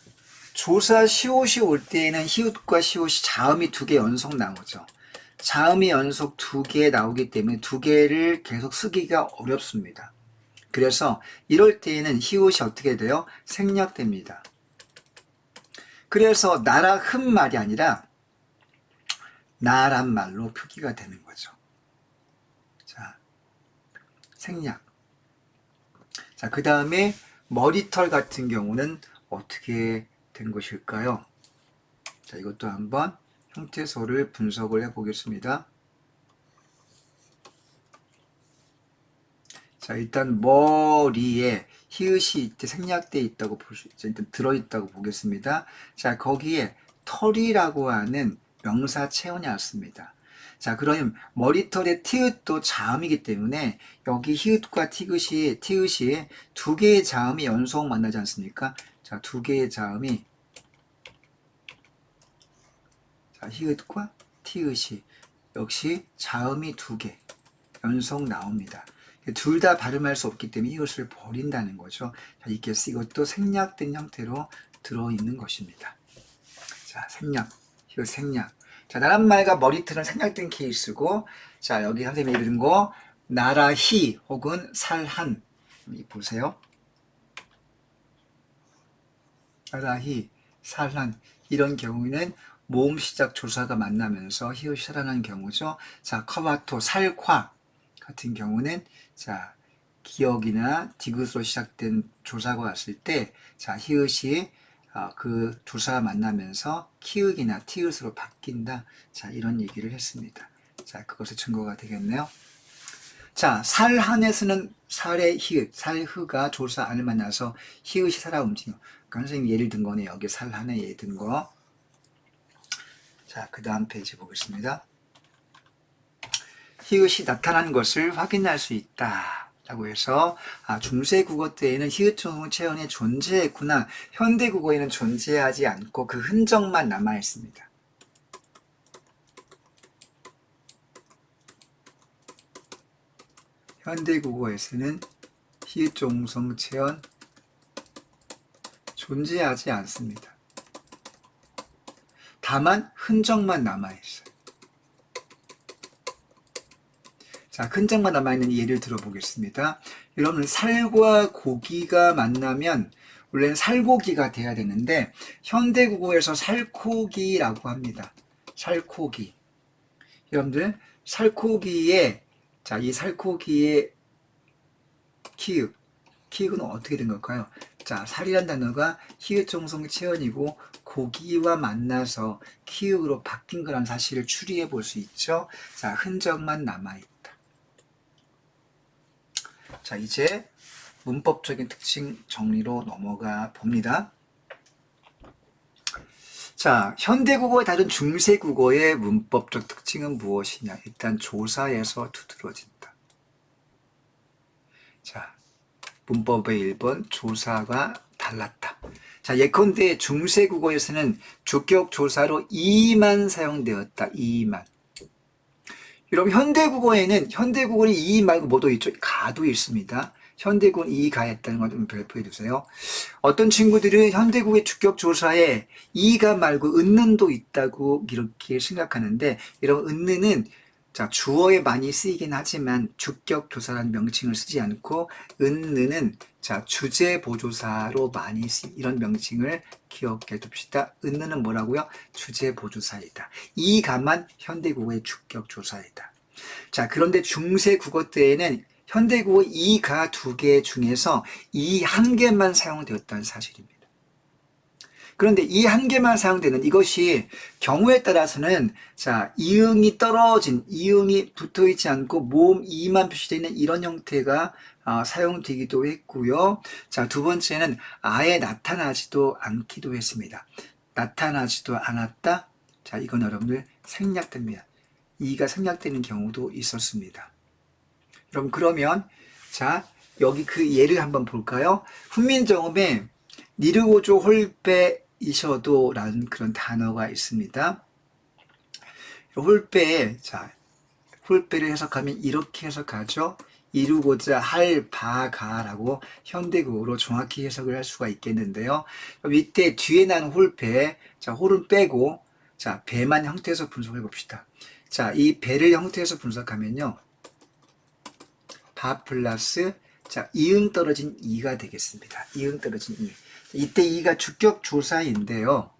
조사 시옷이 올 때에는 히읗과 시옷이 자음이 2개 연속 나오죠. 자음이 연속 2개 나오기 때문에 2개를 계속 쓰기가 어렵습니다. 그래서 이럴 때에는 히읗이 어떻게 돼요? 생략됩니다. 그래서 나라 흠 말이 아니라 나란 말로 표기가 되는 거죠. 자, 생략. 자, 그 다음에 머리털 같은 경우는 어떻게 된 것일까요? 자, 이것도 한번 형태소를 분석을 해 보겠습니다. 자, 일단 머리에 히읗이 이때 생략되어 있다고 볼 수 있죠. 일단 들어있다고 보겠습니다. 자, 거기에 털이라고 하는 명사 체온이 왔습니다. 자, 그러면 머리털의 티읕도 자음이기 때문에 여기 히읗과 티읕이 2개의 자음이 연속 만나지 않습니까? 자, 2개의 자음이 자, 히읗과 티읕이 역시 자음이 2개 연속 나옵니다. 둘 다 발음할 수 없기 때문에 이것을 버린다는 거죠. 자, 이것도 생략된 형태로 들어있는 것입니다. 자, 생략, 이거 생략. 자, 나란 말과 머리털은 생략된 케이스고, 자, 여기 선생님이 읽은 거, 나라히 혹은 살한. 보세요. 나라히, 살한. 이런 경우에는 모음 시작 조사가 만나면서 히읗이 살아나는 경우죠. 자, 커바토, 살화 같은 경우는 자, 기억이나 디귿으로 시작된 조사가 왔을 때, 자, 히읗이 그 조사가 만나면서 키읔이나 티읕으로 바뀐다. 자, 이런 얘기를 했습니다. 자, 그것의 증거가 되겠네요. 자, 살한에서는 살의 히읗, 살흐가 조사 안을 만나서 히읗이 살아 움직여. 그러니까 선생님 예를 든 거네. 여기 살한에 예를 든 거. 자, 그 다음 페이지 보겠습니다. 히읗이 나타난 것을 확인할 수 있다 라고 해서 중세 국어 때에는 히읗 종성 체언이 존재했구나. 현대 국어에는 존재하지 않고 그 흔적만 남아 있습니다. 현대 국어에서는 히읗 종성 체언 존재하지 않습니다. 다만 흔적만 남아 있어요. 자, 흔적만 남아있는 예를 들어보겠습니다. 여러분, 살과 고기가 만나면 원래는 살고기가 돼야 되는데 현대국어에서 살코기라고 합니다. 살코기. 여러분들, 살코기에 자, 이 살코기의 키읔은 어떻게 된 걸까요? 자, 살이란 단어가 히읗 종성 체언이고 고기와 만나서 키읔으로 바뀐 거란 사실을 추리해 볼 수 있죠. 자, 흔적만 남아있다. 자, 이제 문법적인 특징 정리로 넘어가 봅니다. 자, 현대국어와 다른 중세국어의 문법적 특징은 무엇이냐? 일단 조사에서 두드러진다. 자, 문법의 1번 조사가 달랐다. 자, 예컨대 중세국어에서는 주격 조사로 이만 사용되었다. 이만. 여러분 현대국어는 이 말고 뭐도 있죠? 가도 있습니다. 현대국은 이 가했다는 걸 좀 별표해 두세요. 어떤 친구들은 현대국의 주격 조사에 이가 말고 은는도 있다고 이렇게 생각하는데, 여러분 은는은 자, 주어에 많이 쓰이긴 하지만 주격 조사라는 명칭을 쓰지 않고 은는은 자, 주제 보조사로 많이 쓰인 이런 명칭을 기억해 둡시다. 은는은 뭐라고요? 주제 보조사이다. 이 가만 현대국어의 주격 조사이다. 자, 그런데 중세 국어 때에는 현대국어 이 가 두 개 중에서 이 한 개만 사용되었다는 사실입니다. 그런데 이 한 개만 사용되는 이것이 경우에 따라서는 자, 이응이 떨어진, 이응이 붙어 있지 않고 모음 이만 표시되어 있는 이런 형태가 사용되기도 했고요. 자, 두 번째는 아예 나타나지도 않기도 했습니다. 나타나지도 않았다. 자, 이건 여러분들 생략됩니다. 이가 생략되는 경우도 있었습니다. 그러면 자, 여기 그 예를 한번 볼까요? 훈민정음에 니르고조 홀빼이셔도 라는 그런 단어가 있습니다. 홀빼를 해석하면 이렇게 해석하죠. 이루고자 할 바가라고 현대국어로 정확히 해석을 할 수가 있겠는데요. 밑에 뒤에 난 홀빼, 자, 홀은 빼고, 자, 배만 형태에서 분석해 봅시다. 자, 이 배를 형태에서 분석하면요. 바 플러스, 자, 이응 떨어진 이가 되겠습니다. 이응 떨어진 이. 이때 이가 주격 조사인데요.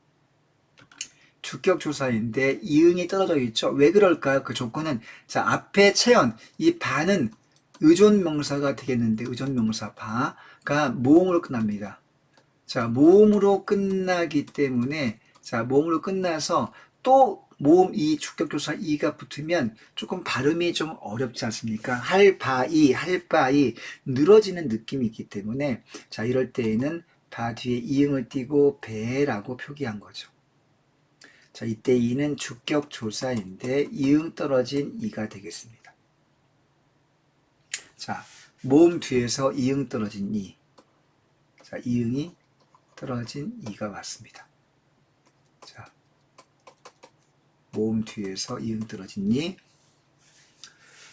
주격 조사인데 이응이 떨어져 있죠. 왜 그럴까요? 그 조건은 자, 앞에 체언, 이 바는 의존 명사가 되겠는데 의존 명사 바가 모음으로 끝납니다. 자, 모음으로 끝나기 때문에 자, 모음으로 끝나서 또 모음 이 주격 조사 이가 붙으면 조금 발음이 좀 어렵지 않습니까? 할 바이 늘어지는 느낌이 있기 때문에 자, 이럴 때에는 바 뒤에 이응을 띄고 배라고 표기한 거죠. 자, 이때 이는 주격 조사인데 이응 떨어진 이가 되겠습니다. 자, 모음 뒤에서 이응 떨어진 이. 자, 이응이 떨어진 이가 왔습니다. 자, 모음 뒤에서 이응 떨어진 이.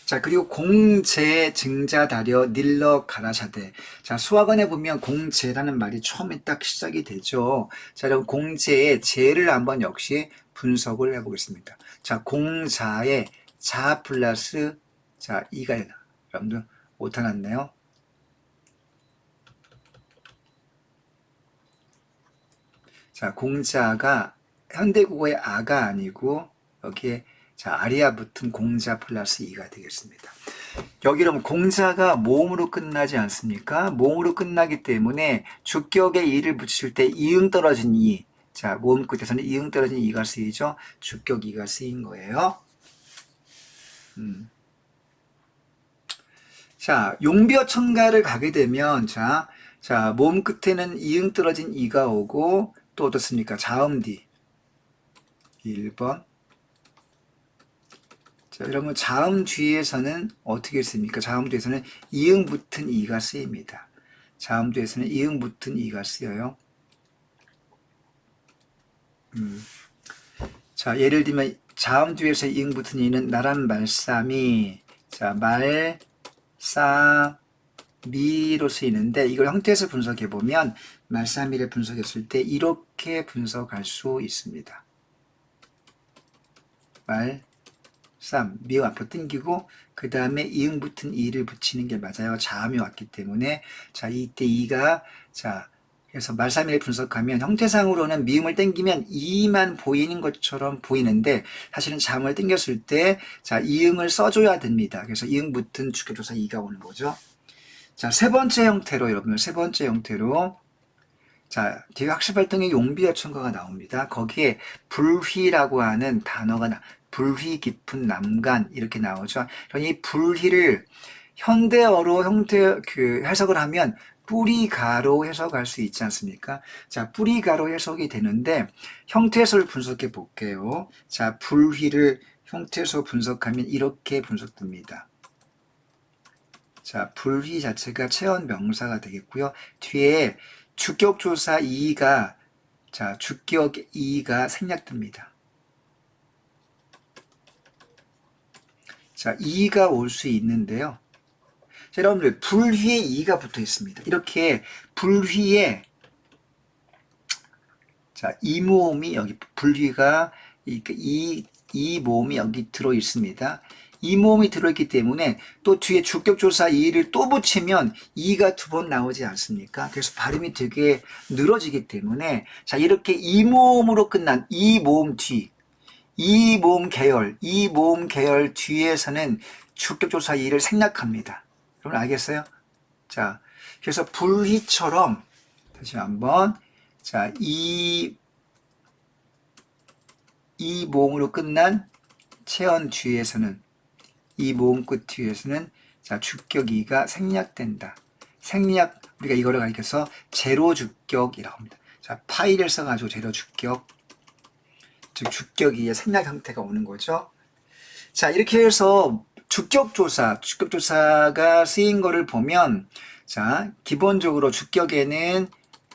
자, 그리고 공제, 증자, 다려, 닐러, 가라샤대. 자, 수학원에 보면 공제라는 말이 처음에 딱 시작이 되죠. 자, 그럼 공제의 제를 한번 역시 분석을 해보겠습니다. 자, 공자의 자 플러스, 자, 이가, 여러분들, 오타 났네요. 자, 공자가 현대국어의 아가 아니고, 여기에 자, 아리아 붙은 공자 플러스 이가 되겠습니다. 여기 그럼 공자가 모음으로 끝나지 않습니까? 모음으로 끝나기 때문에 주격에 이를 붙일 때 이응 떨어진 이. 자, 모음 끝에서는 이응 떨어진 이가 쓰이죠? 주격 이가 쓰인 거예요. 자, 용비어천가를 가게 되면 자, 모음 끝에는 이응 떨어진 이가 오고 또 어떻습니까? 자음 뒤. 1번. 자, 여러분 자음 뒤에서는 어떻게 씁니까? 자음 뒤에서는 이응 붙은 이가 쓰입니다. 자음 뒤에서는 이응 붙은 이가 쓰여요. 자, 예를 들면 자음 뒤에서 이응 붙은 이는 나란 말싸미, 자, 말싸미로 쓰이는데 이걸 형태에서 분석해 보면 말싸미를 분석했을 때 이렇게 분석할 수 있습니다. 미음 앞으로 당기고 그 다음에 이응 붙은 이를 붙이는 게 맞아요. 자음이 왔기 때문에 자, 이때 이가 자, 그래서 말싸미를 분석하면 형태상으로는 미음을 당기면 이만 보이는 것처럼 보이는데 사실은 자음을 당겼을 때 자, 이응을 써줘야 됩니다. 그래서 이응 붙은 주격조사 이가 오는 거죠. 자, 세 번째 형태로 여러분들 세 번째 형태로 자, 뒤에 학습활동에 용비어천가가 나옵니다. 거기에 불휘라고 하는 단어가 불휘 깊은 남간 이렇게 나오죠. 이 불휘를 현대어로 해석을 하면 뿌리가로 해석할 수 있지 않습니까? 자, 뿌리가로 해석이 되는데 형태에서를 분석해 볼게요. 자, 불휘를 형태에서 분석하면 이렇게 분석됩니다. 자, 불휘 자체가 체언 명사가 되겠고요. 뒤에 주격조사 이가 자, 주격 이가 생략됩니다. 자, 이가 올 수 있는데요. 자, 여러분들 불휘에 이가 붙어 있습니다. 이렇게 불휘에 자, 이 모음이 여기 불휘가 이 모음이 여기 들어 있습니다. 이 모음이 들어있기 때문에 또 뒤에 주격조사 이를 또 붙이면 이가 두 번 나오지 않습니까? 그래서 발음이 되게 늘어지기 때문에 자, 이렇게 이 모음으로 끝난 이 모음 뒤, 이 모음 계열 뒤에서는 주격조사 이를 생략합니다. 여러분 알겠어요? 자, 그래서 불휘처럼 다시 한번 자, 이 모음으로 끝난 체언 뒤에서는 이 모음 끝 뒤에서는 자, 주격이가 생략된다. 생략 우리가 이거를 가리켜서 제로 주격이라고 합니다. 자, 파이를 써가지고 제로 주격, 즉 주격이의 생략 형태가 오는 거죠. 자, 이렇게 해서 주격조사가 쓰인 거를 보면 자, 기본적으로 주격에는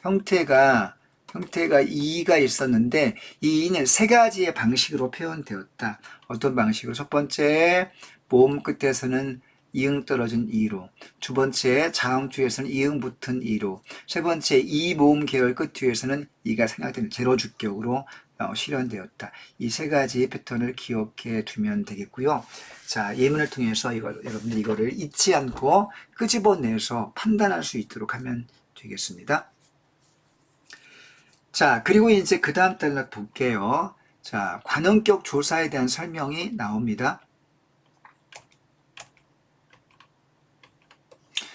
형태가 이가 있었는데 이 이는 세 가지의 방식으로 표현되었다. 어떤 방식으로? 첫 번째, 모음 끝에서는 이응 떨어진 이로, 두 번째, 자음주에서는 이응 붙은 이로, 세 번째, 이 모음 계열 끝 뒤에서는 이가 생략된 제로 주격으로 실현되었다. 이 세 가지 패턴을 기억해 두면 되겠고요. 자, 예문을 통해서 여러분들 이거를 잊지 않고 끄집어내서 판단할 수 있도록 하면 되겠습니다. 자, 그리고 이제 그 다음 단락 볼게요. 자, 관원격 조사에 대한 설명이 나옵니다.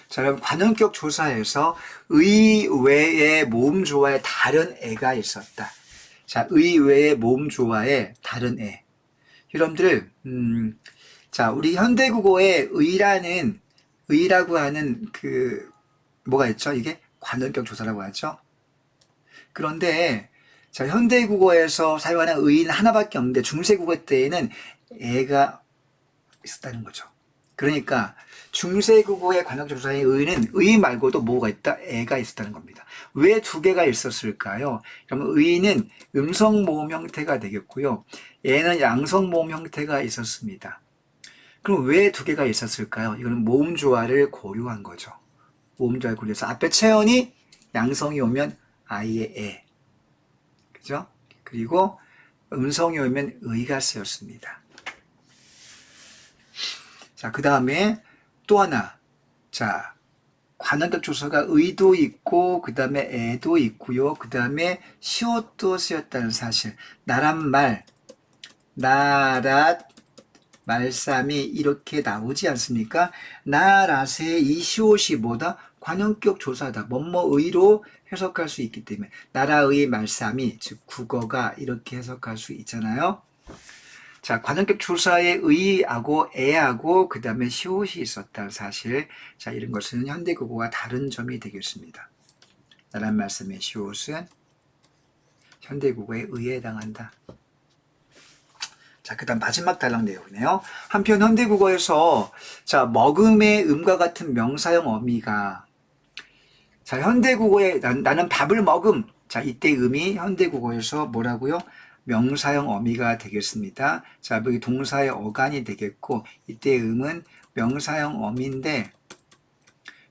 자, 여러분, 관원격 조사에서 의외의 모음 조화에 다른 애가 있었다. 자, 의외의 모음 조화에 다른 애. 여러분들, 자, 우리 현대국어에 의라고 하는 뭐가 있죠? 이게 관원격 조사라고 하죠. 그런데, 자, 현대국어에서 사용하는 의는 하나밖에 없는데, 중세국어 때에는 애가 있었다는 거죠. 그러니까, 중세국어의 관원격 조사의 의는 의 말고도 뭐가 있다? 애가 있었다는 겁니다. 왜 두 개가 있었을까요? 그러면 의는 음성 모음 형태가 되겠고요. 애는 양성 모음 형태가 있었습니다. 그럼 왜 두 개가 있었을까요? 이거는 모음 조화를 고려한 거죠. 모음 조화를 고려해서 앞에 체언이 양성이 오면 아이의 애. 그죠? 그리고 음성이 오면 의가 쓰였습니다. 자, 그 다음에 또 하나. 자, 관원격 조사가 의도 있고, 그 다음에 애도 있고요. 그 다음에 시옷도 쓰였다는 사실. 나란 말, 나랏, 말삼이 이렇게 나오지 않습니까? 나랏의 이 시옷이 뭐다? 관원격 조사다. 뭐뭐의로 해석할 수 있기 때문에 나라의 말삼이 즉 국어가 이렇게 해석할 수 있잖아요. 자, 관원격 조사에 의하고 애하고 그 다음에 시옷이 있었다는 사실. 자, 이런 것은 현대국어와 다른 점이 되겠습니다. 나란 말씀의 시옷은 현대국어의 의에 해당한다. 자, 그 다음 마지막 단락 내용이네요. 한편 현대국어에서 자, 먹음의 음과 같은 명사형 어미가 자, 현대국어에 나는 밥을 먹음. 자, 이때 음이 현대국어에서 뭐라고요? 명사형 어미가 되겠습니다. 자, 여기 동사의 어간이 되겠고 이때 음은 명사형 어미인데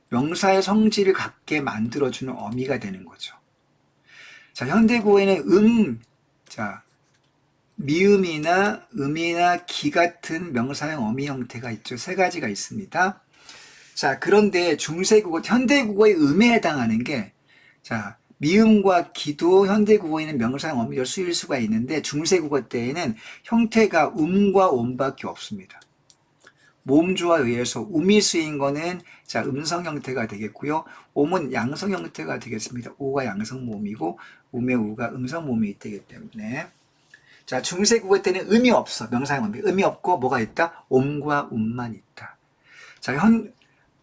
명사의 성질을 갖게 만들어주는 어미가 되는 거죠. 자, 현대국어에는 자, 미음이나 음이나 기 같은 명사형 어미 형태가 있죠. 세 가지가 있습니다. 자, 그런데 중세국어, 현대국어의 음에 해당하는 게, 자, 미음과 기도 현대국어에는 명사형 어미로 쓰일 수가 있는데, 중세국어 때에는 형태가 음과 옴밖에 없습니다. 모음조와 의해서 음이 쓰인 거는, 자, 음성 형태가 되겠고요. 옴은 양성 형태가 되겠습니다. 오가 양성 모음이고, 음의 우가 음성 모음이 되기 때문에. 자, 중세국어 때는 음이 없어. 명사형 어미. 음이 없고, 뭐가 있다? 옴과 음만 있다. 자,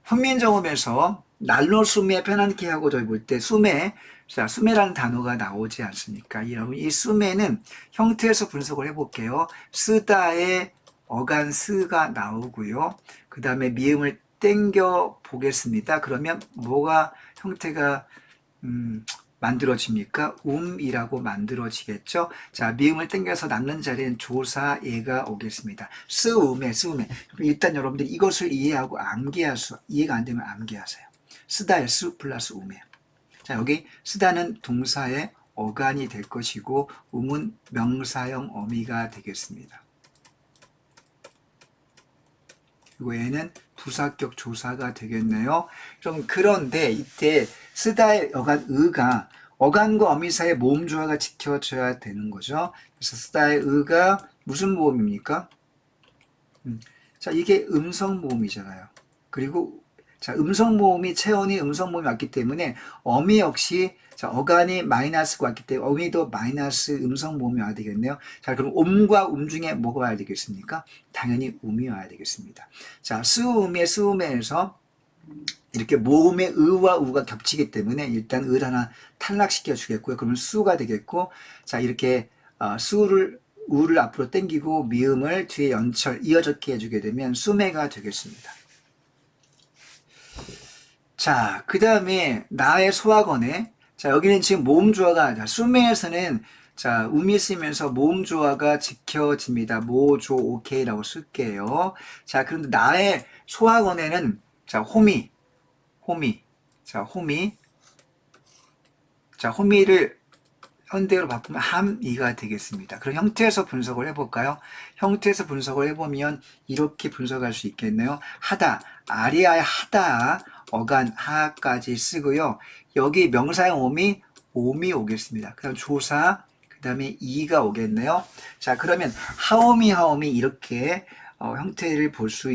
훈민정음에서 날로 수매 편안케 하고 저희 볼 때 수매, 자, 수매라는 단어가 나오지 않습니까? 여러분, 이 수매는 형태에서 분석을 해볼게요. 쓰다의 어간 스가 나오고요. 그 다음에 미음을 땡겨 보겠습니다. 그러면 뭐가 형태가 만들어집니까? 음이라고 만들어지겠죠? 자, 미음을 땡겨서 남는 자리엔 조사 예가 오겠습니다. 쓰음에. 일단 여러분들이 이것을 이해하고 이해가 안 되면 암기하세요. 쓰다의 쓰 플러스 음에. 자, 여기 쓰다는 동사의 어간이 될 것이고, 음은 명사형 어미가 되겠습니다. 그리고 얘는 부사격 조사가 되겠네요. 그런데 이때 쓰다의 어간과 어미 사이의 모음 조화가 지켜져야 되는 거죠. 그래서 쓰다의 의가 무슨 모음입니까? 자, 이게 음성 모음이잖아요. 그리고 자, 음성 모음이 체온이 음성 모음이 왔기 때문에 어미 역시 자, 어간이 마이너스가 왔기 때문에 어미도 마이너스 음성 모음이 와야 되겠네요. 자, 그럼 음과 중에 뭐가 와야 되겠습니까? 당연히 음이 와야 되겠습니다. 자, 스음에서 이렇게 모음의 의와 우가 겹치기 때문에 일단 을 하나 탈락시켜 주겠고요. 그러면 수가 되겠고, 자, 이렇게 우를 앞으로 당기고 미음을 뒤에 이어졌게 해주게 되면 수매가 되겠습니다. 자, 그 다음에 나의 소화건에, 자, 여기는 지금 모음 조화가, 수매에서는 자, 음이 쓰면서 모음 조화가 지켜집니다. 모조 오케이라고 쓸게요. 자, 그런데 나의 소화건에는 자, 호미. 자, 호미를 현대어로 바꾸면 함이가 되겠습니다. 그럼 형태에서 분석을 해볼까요? 형태에서 분석을 해보면 이렇게 분석할 수 있겠네요. 하다, 아리아의 하다, 어간, 하까지 쓰고요. 여기 명사형 옴이 오겠습니다. 그다음 조사, 그 다음에 이가 오겠네요. 자, 그러면 하오미 이렇게 형태를 볼 수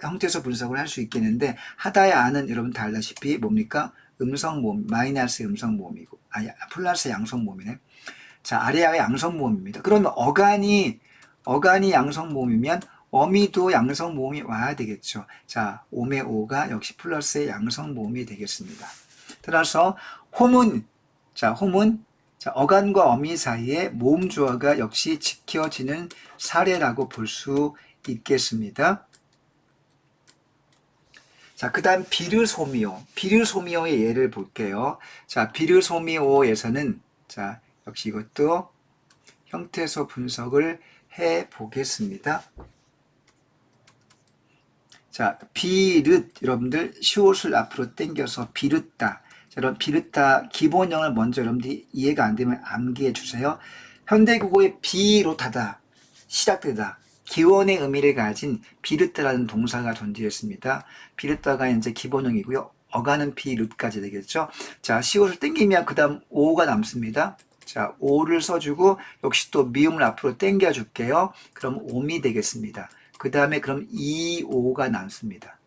형태에서 분석을 할 수 있겠는데, 하다의 아는 여러분 다 알다시피 뭡니까? 음성모음, 마이너스 음성모음이고, 플러스 양성모음이네. 자, 아래아의 양성모음입니다. 그러면 어간이 양성모음이면 어미도 양성모음이 와야 되겠죠. 자, 옴의 오가 역시 플러스의 양성모음이 되겠습니다. 따라서 홈은 어간과 어미 사이에 모음 조화가 역시 지켜지는 사례라고 볼 수 있겠습니다. 자, 그 다음 비르소미오의 예를 볼게요. 자, 비르소미오에서는 자, 역시 이것도 형태소 분석을 해 보겠습니다. 자, 여러분들 시옷을 앞으로 당겨서 비르다. 자, 여러분 비르다 기본형을 먼저 여러분들이 이해가 안 되면 암기해 주세요. 현대국어의 비롯하다, 시작되다. 기원의 의미를 가진 비르다라는 동사가 존재했습니다. 비르다가 이제 기본형이고요. 어간은 비르까지 되겠죠. 자, 시옷을 당기면 그 다음 오가 남습니다. 자, 오를 써주고 역시 또 미음을 앞으로 당겨줄게요. 그럼 옴이 되겠습니다. 그 다음에 그럼 오가 남습니다.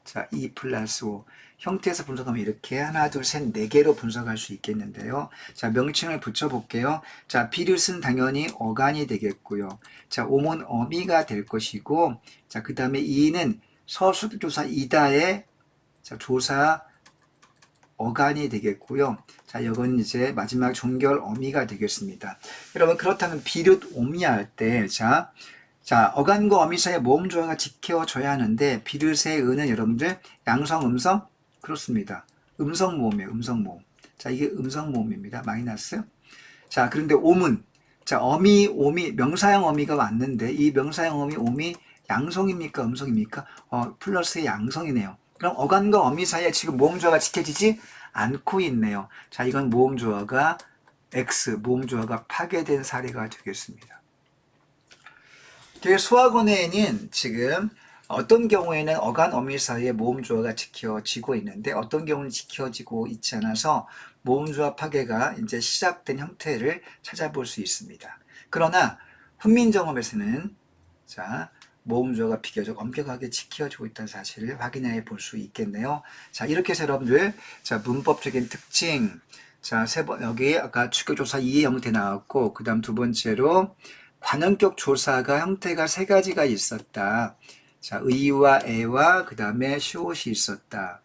자, 2 플러스 5. 형태에서 분석하면 이렇게 하나, 둘, 셋, 네 개로 분석할 수 있겠는데요. 자, 명칭을 붙여볼게요. 자, 비릇은 당연히 어간이 되겠고요. 자, 옴은 어미가 될 것이고, 자, 그 다음에 이는 서술조사 이다의 자, 조사 어간이 되겠고요. 자, 이건 이제 마지막 종결 어미가 되겠습니다. 여러분, 그렇다면 비릇 오미 할 때, 자, 어간과 어미 사이의 모음 조화가 지켜져야 하는데, 비릇의 은은 여러분들 양성, 음성? 그렇습니다. 음성 모음이에요, 음성 모음. 자, 이게 음성 모음입니다. 마이너스. 자, 그런데 옴은, 자, 오미, 명사형 어미가 왔는데, 이 명사형 옴이 양성입니까? 음성입니까? 플러스의 양성이네요. 그럼 어간과 어미 사이에 지금 모음 조화가 지켜지지 않고 있네요. 자, 이건 모음 조화가 모음 조화가 파괴된 사례가 되겠습니다. 소학원에는 지금 어떤 경우에는 어간 어미 사이에 모음 조화가 지켜지고 있는데 어떤 경우는 지켜지고 있지 않아서 모음 조화 파괴가 이제 시작된 형태를 찾아볼 수 있습니다. 그러나 훈민정음에서는 자, 모음 조화가 비교적 엄격하게 지켜지고 있다는 사실을 확인해 볼 수 있겠네요. 자, 이렇게 해서 여러분들 자, 문법적인 특징 자, 여기 아까 추격조사 2의 형태 나왔고 그 다음 두 번째로 관형격 조사가 형태가 세 가지가 있었다. 자, 의와 애와 그 다음에 시옷이 있었다.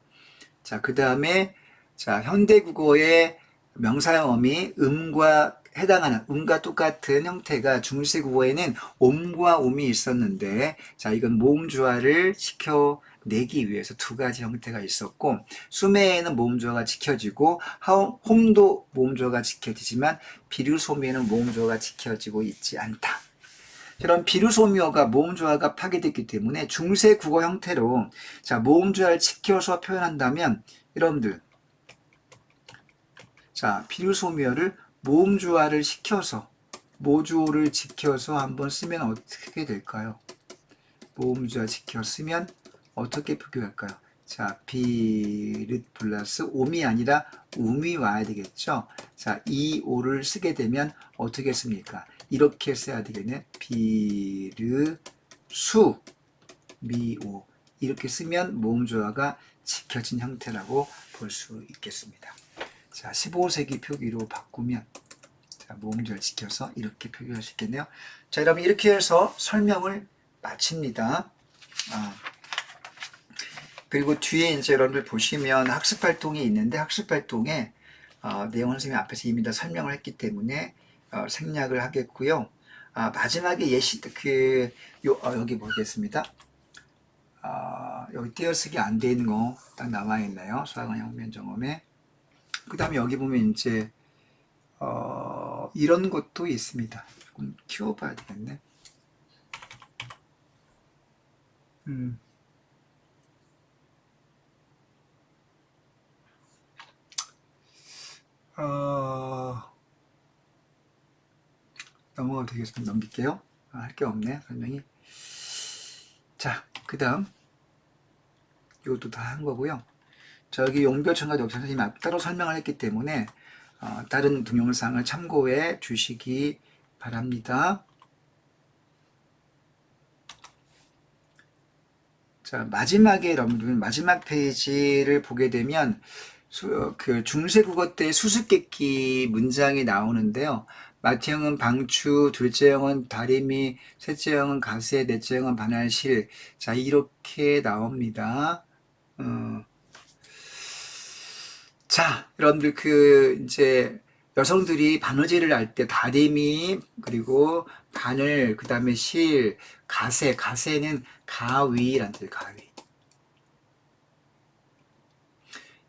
자, 그 다음에 자, 현대국어의 명사형 어미 음과 해당하는 음과 똑같은 형태가 중세국어에는 옴과 음이 있었는데 자, 이건 모음 조화를 내기 위해서 두 가지 형태가 있었고, 수매에는 모음조어가 지켜지고 홈도 모음조어가 지켜지지만 비류소미에는 모음조어가 지켜지고 있지 않다. 이런 비류소미어가 모음조어가 파괴됐기 때문에 중세 국어 형태로 자 모음조어를 지켜서 표현한다면 여러분들 자 비류소미어를 모음조어를 시켜서 모조를 지켜서 한번 쓰면 어떻게 될까요? 모음조어 지켜 쓰면 어떻게 표기할까요? 자, 비릇 플러스 옴이 아니라 음이 와야 되겠죠? 자, 이 오를 쓰게 되면 어떻게 씁니까? 이렇게 써야 되겠네. 비르 수 미오 이렇게 쓰면 모음조어가 지켜진 형태라고 볼 수 있겠습니다. 자, 15세기 표기로 바꾸면 자, 모음조어를 지켜서 이렇게 표기할 수 있겠네요. 자, 여러분 이렇게 해서 설명을 마칩니다. 그리고 뒤에 이제 여러분들 보시면 학습활동이 있는데 학습활동에 내용을 선생님이 앞에서 이미 다 설명을 했기 때문에 생략을 하겠고요. 마지막에 예시 여기 보겠습니다. 여기 띄어쓰기 안 돼 있는 거 딱 나와 있네요. 수학은 혁명 경험에. 그 다음에 여기 보면 이제 이런 것도 있습니다. 조금 키워봐야 되겠네. 넘어가도 되겠습니다. 넘길게요. 할 게 없네, 설명이. 자, 그 다음. 이것도 다 한 거고요. 저기 용별천과 역사 선생님이 따로 설명을 했기 때문에 다른 동영상을 참고해 주시기 바랍니다. 자, 마지막에 여러분들 마지막 페이지를 보게 되면 그 중세국어 때 수수께끼 문장이 나오는데요. 마티형은 방추, 둘째 형은 다리미, 셋째 형은 가세, 넷째 형은 반할실. 자, 이렇게 나옵니다. 자, 여러분들 이제 여성들이 바느질을 할 때 다리미, 그리고 바늘, 그 다음에 실, 가세는 가위란 뜻이에요, 가위.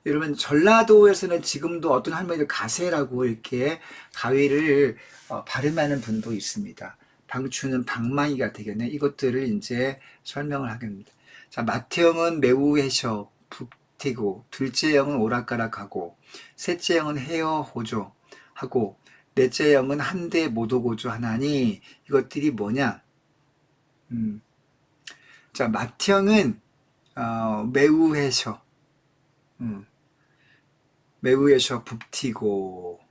여러분 전라도에서는 지금도 어떤 할머니들 가세라고 이렇게 가위를 발음하는 분도 있습니다. 방추는 방망이가 되겠네. 이것들을 이제 설명을 하겠습니다. 자, 맏형은 매우 해셔 북튀고, 둘째 형은 오락가락하고, 셋째 형은 헤어 호조 하고, 넷째 형은 한데 못 오고조 하나니 이것들이 뭐냐? 자, 맏형은 매우 해셔. 매우에서 북튀고.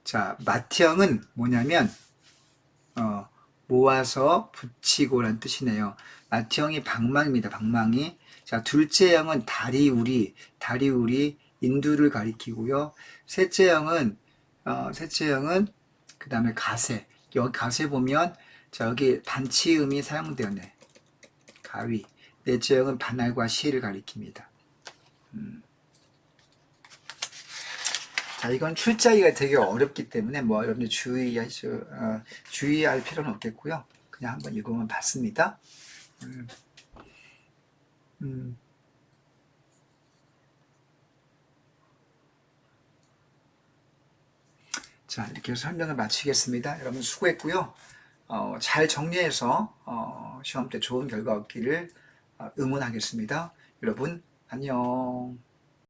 자, 맏형은 뭐냐면 모아서 붙이고라는 뜻이네요. 맏형이 방망입니다. 방망이. 자, 둘째 형은 다리우리 인두를 가리키고요. 셋째 형은 그 다음에 가세. 여기 가세 보면 자, 여기 반치음이 사용되었네. 가위. 넷째 형은 반알과 시를 가리킵니다. 자, 이건 출자기가 되게 어렵기 때문에 뭐 여러분들 주의할 필요는 없겠고요. 그냥 한번 읽어만 봤습니다. 자, 이렇게 해서 설명을 마치겠습니다. 여러분 수고했고요. 잘 정리해서 시험 때 좋은 결과 얻기를 응원하겠습니다. 여러분 안녕.